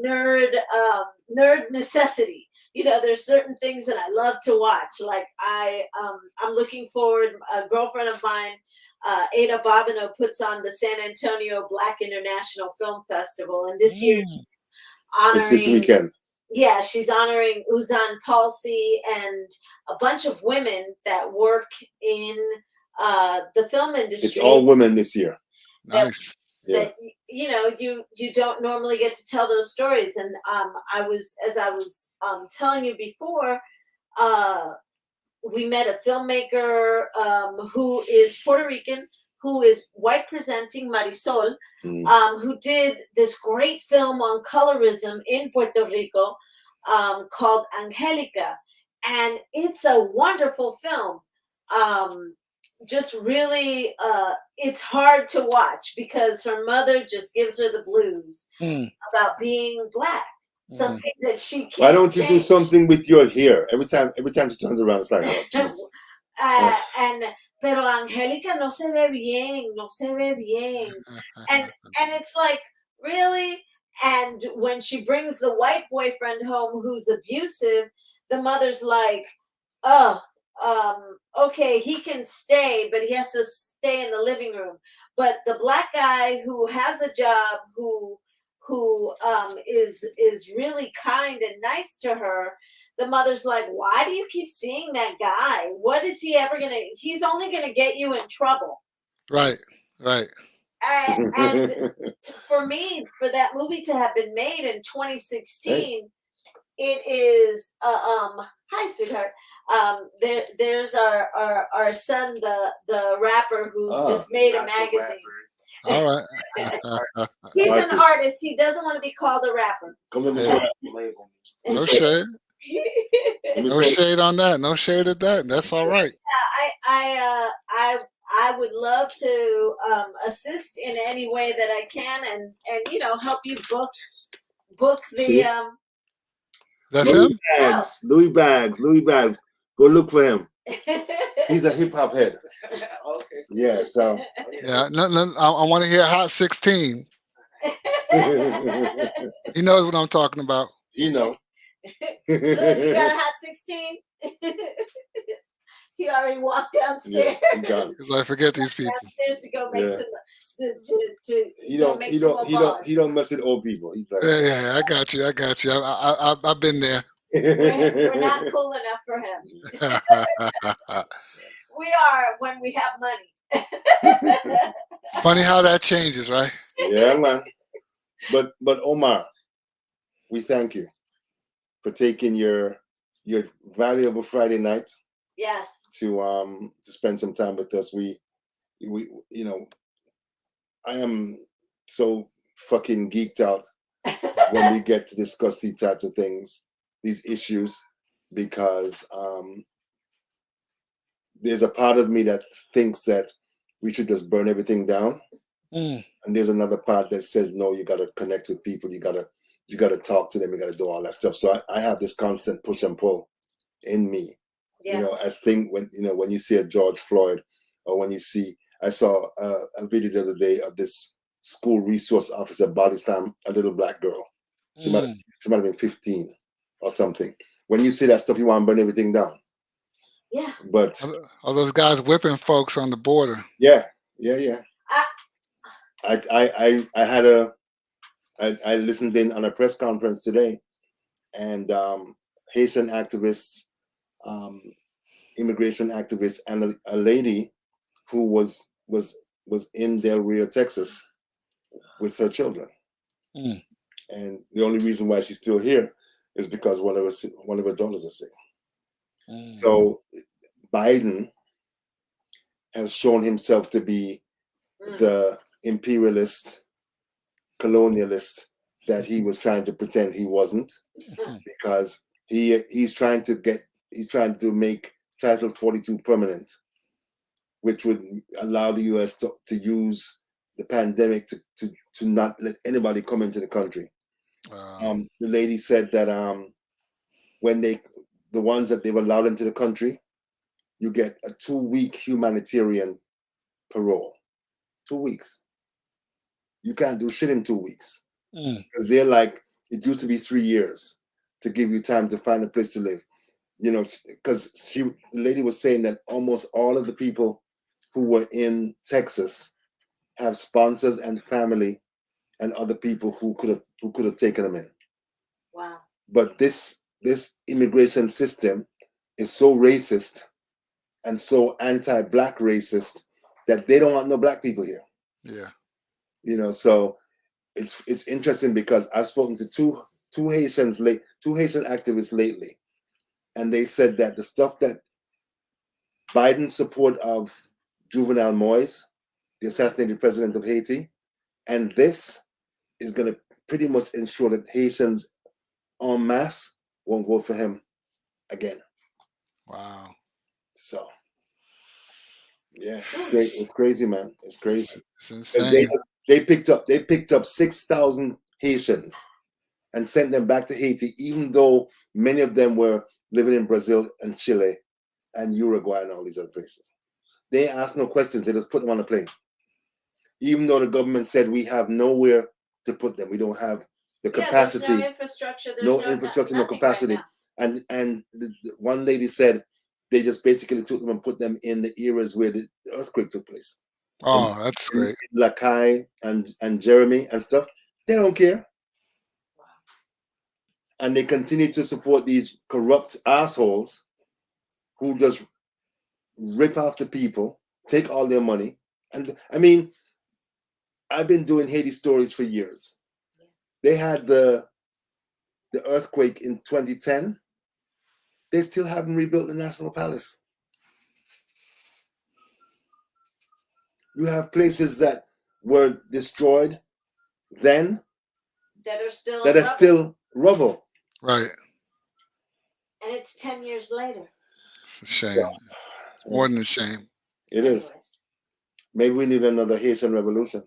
nerd necessity. There's certain things that I love to watch. Like I'm looking forward. A girlfriend of mine, Ada Bobineau, puts on the San Antonio Black International Film Festival, and this year she's honoring. It's this weekend. Yeah, she's honoring Uzan Palsi and a bunch of women that work in the film industry. It's all women this year. Nice. That you don't normally get to tell those stories. And I was telling you before, we met a filmmaker who is Puerto Rican, who is white presenting, Marisol, who did this great film on colorism in Puerto Rico called Angelica. And it's a wonderful film. Just really, it's hard to watch because her mother just gives her the blues about being Black. Something that she can't. Why don't you change. do something with your hair? Every time she turns around, it's like, oh, jeez. Pero Angélica no se ve bien. And it's like, really? And when she brings the white boyfriend home who's abusive, the mother's like, oh, okay, he can stay, but he has to stay in the living room. But the Black guy who has a job, who is really kind and nice to her, the mother's like, why do you keep seeing that guy? What is he ever he's only gonna get you in trouble. Right. And for me, for that movie to have been made in 2016, it is hi sweetheart. There's our son, the rapper who just made a magazine. All right. He's an artist. He doesn't want to be called a rapper. No shade. No shade on that. No shade at that. That's all right. I would love to assist in any way that I can, and help you book the. That's Louis Bags. Louis Bags. Go look for him. He's a hip hop head. Okay. Yeah. So. Yeah. No, I want to hear Hot 16. He knows what I'm talking about. Louis, you got a Hot 16? He already walked downstairs. Yeah, because I forget these people. Downstairs to go make some. He don't mess with old people. He's like, Yeah. I got you. I've been there. We're not cool enough for him. We are when we have money. Funny how that changes, right? Yeah, man. But Omar, we thank you for taking your valuable Friday night Yes. to spend some time with us. We you know, I am so fucking geeked out when we get to discuss these types of things, these issues, because there's a part of me that thinks that we should just burn everything down. Mm. And there's another part that says, no, you got to connect with people. You got to talk to them. You got to do all that stuff. So I have this constant push and pull in me, Yeah. you know, as thing when you see a George Floyd, or when you see, I saw a video the other day of this school resource officer body slam a little black girl. She might have been 15 or something. When you see that stuff, you want to burn everything down. Yeah. But all those guys whipping folks on the border. Yeah. I listened in on a press conference today, and Haitian activists, immigration activists, and a lady who was in Del Rio, Texas, with her children. Mm. And the only reason why she's still here is because one of her daughters is sick. Mm. So Biden has shown himself to be the imperialist, colonialist that he was trying to pretend he wasn't, because he's trying to make Title 42 permanent, which would allow the U.S. to use the pandemic to not let anybody come into the country. The lady said that when the ones that they've allowed into the country, you get a 2-week humanitarian parole. 2 weeks. You can't do shit in 2 weeks. Because they're like, it used to be 3 years to give you time to find a place to live. You know, because the lady was saying that almost all of the people who were in Texas have sponsors and family and other people who could have taken them in. Wow. But this immigration system is so racist and so anti-black racist that they don't want no black people here. Yeah. You know, so it's interesting because I've spoken to two Haitian activists lately, and they said that the stuff that Biden's support of Juvenal Moise, the assassinated president of Haiti, and this is going to pretty much ensure that Haitians en masse won't vote for him again. Wow. So, yeah, it's great. It's crazy, man. It's crazy. It's insane. They picked up 6,000 Haitians and sent them back to Haiti, even though many of them were living in Brazil and Chile and Uruguay and all these other places. They asked no questions. They just put them on a plane. Even though the government said we have nowhere to put them. We don't have the capacity. There's no infrastructure. There's no capacity. Right and the one lady said they just basically took them and put them in the areas where the earthquake took place. Oh, that's great. In Lakai and Jeremy and stuff. They don't care. And they continue to support these corrupt assholes who just rip off the people, take all their money. And I mean, I've been doing Haiti stories for years. They had the earthquake in 2010. They still haven't rebuilt the National Palace. You have places that were destroyed then that are still rubble. Right. And it's 10 years later. It's a shame. It's more than a shame. It is. Maybe we need another Haitian revolution.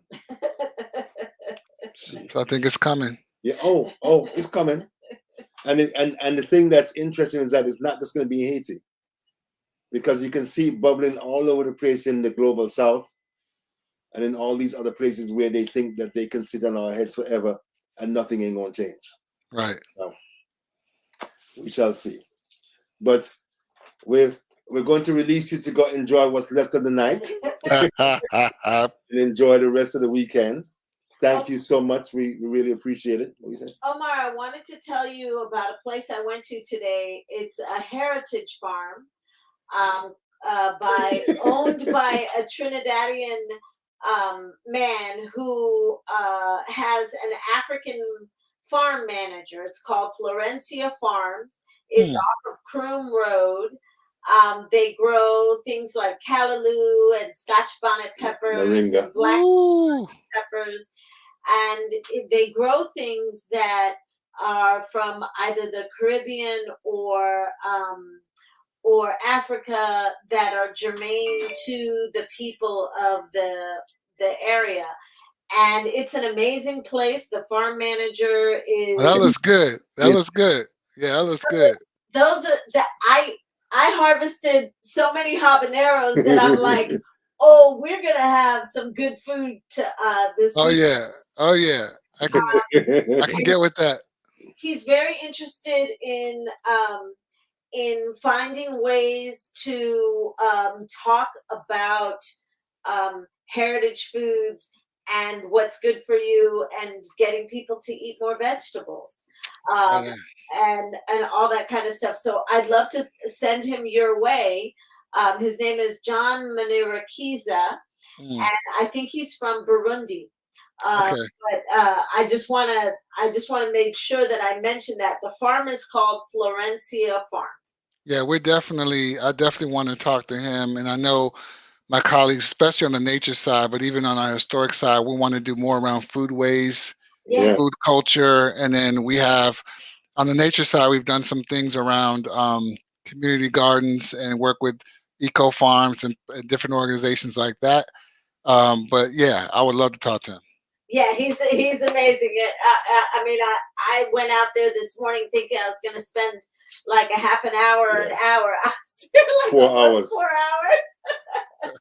So I think it's coming. Yeah. Oh, it's coming. And the thing that's interesting is that it's not just going to be in Haiti, because you can see it bubbling all over the place in the global south and in all these other places where they think that they can sit on our heads forever and nothing ain't going to change. Right. So we shall see. But we're going to release you to go enjoy what's left of the night and enjoy the rest of the weekend. Thank you so much. We really appreciate it. What do you say? Omar, I wanted to tell you about a place I went to today. It's a heritage farm owned by a Trinidadian man who has an African farm manager. It's called Florencia Farms. It's off of Croom Road. They grow things like callaloo and Scotch bonnet peppers Moringa. and black peppers, and they grow things that are from either the Caribbean or Africa that are germane to the people of the area. And it's an amazing place. The farm manager is. Well, that looks good. That looks good. Yeah, that looks good. Those are that I harvested so many habaneros that I'm like, oh, we're gonna have some good food to this Oh week. yeah. Oh yeah. I can get with that. He's very interested in finding ways to talk about heritage foods and what's good for you, and getting people to eat more vegetables, and all that kind of stuff. So I'd love to send him your way. His name is John Manirakiza, and I think he's from Burundi. But I just want to make sure that I mention that the farm is called Florencia Farm. Yeah, I definitely want to talk to him, and I know my colleagues, especially on the nature side, but even on our historic side, we want to do more around foodways, food culture, and then we have on the nature side, we've done some things around community gardens and work with eco farms and different organizations like that. But yeah, I would love to talk to him. Yeah, he's amazing. I mean, I went out there this morning thinking I was going to spend like a half an hour, an hour. I was there like 4 hours. 4 hours.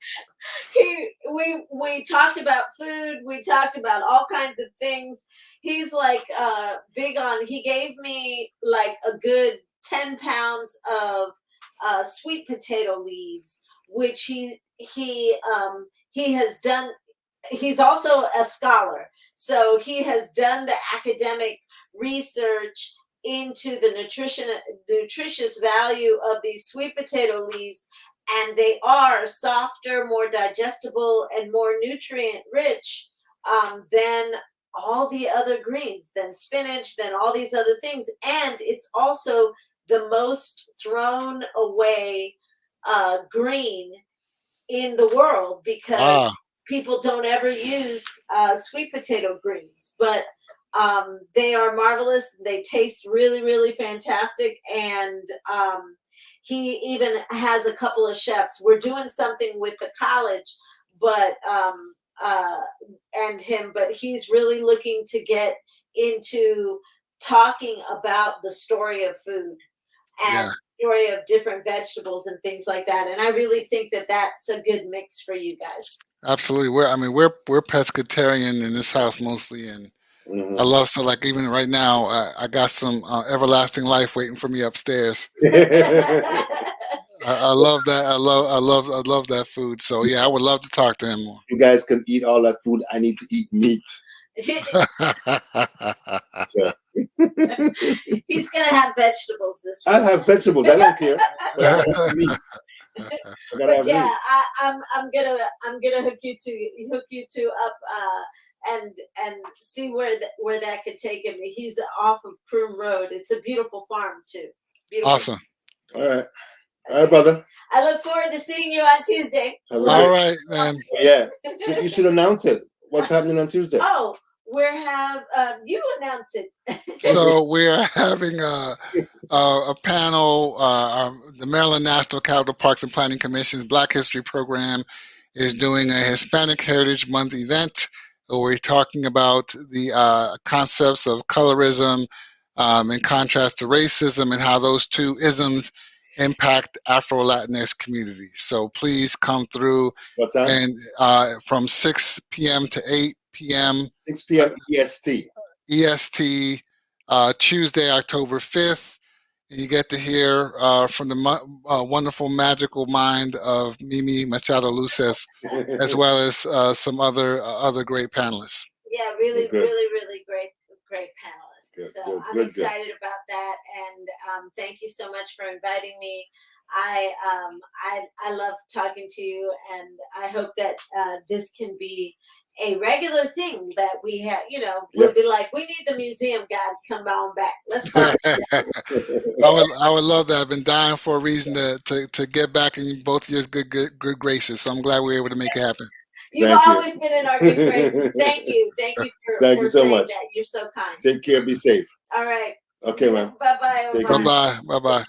We talked about food. We talked about all kinds of things. He's like big on. He gave me like a good 10 pounds of sweet potato leaves, which he has done. He's also a scholar, so he has done the academic research into the nutritious value of these sweet potato leaves, and they are softer, more digestible, and more nutrient rich than all the other greens, than spinach, than all these other things. And it's also the most thrown away green in the world, because people don't ever use sweet potato greens, but they are marvelous. They taste really, really fantastic. And he even has a couple of chefs. We're doing something with the college, but but he's really looking to get into talking about the story of food and story of different vegetables and things like that. And I really think that that's a good mix for you guys. Absolutely. We're pescatarian in this house mostly, and I love, so like even right now I got some everlasting life waiting for me upstairs. I love that. I love that food. So yeah, I would love to talk to him more. You guys can eat all that food. I need to eat meat. So. He's gonna have vegetables this week. I'll have vegetables. I don't care. But I have meat. But yeah, I'm gonna hook you two up and see where that could take him. He's off of Croom Road. It's a beautiful farm too. Beautiful. Awesome. All right, brother. I look forward to seeing you on Tuesday. All right, man. Yeah. So you should announce it. What's happening on Tuesday? Oh, you announce it. So we're having a panel. The Maryland National Capital Parks and Planning Commission's Black History Program is doing a Hispanic Heritage Month event where we're talking about the concepts of colorism in contrast to racism, and how those two isms impact Afro Latinx communities. So please come through. What time? And from 6 p.m. to 8 p.m. 6 p.m. EST. EST, Tuesday, October 5th. And you get to hear from the wonderful, magical mind of Mimi Machado Luces, as well as some other great panelists. Yeah, really great panelists. Good, so good, I'm good, excited about that, and thank you so much for inviting me. I love talking to you, and I hope that this can be a regular thing that we have. You know, we'll be like, we need the museum guy to come on back. Let's find I would love that. I've been dying for a reason to get back in both your good graces. So I'm glad we were able to make it happen. You've always been in our good graces. Thank you. Thank you for Thank you so saying much. that. You're so kind. Take care. Be safe. All right. Okay, ma'am. Bye bye. Take Bye bye. Bye bye.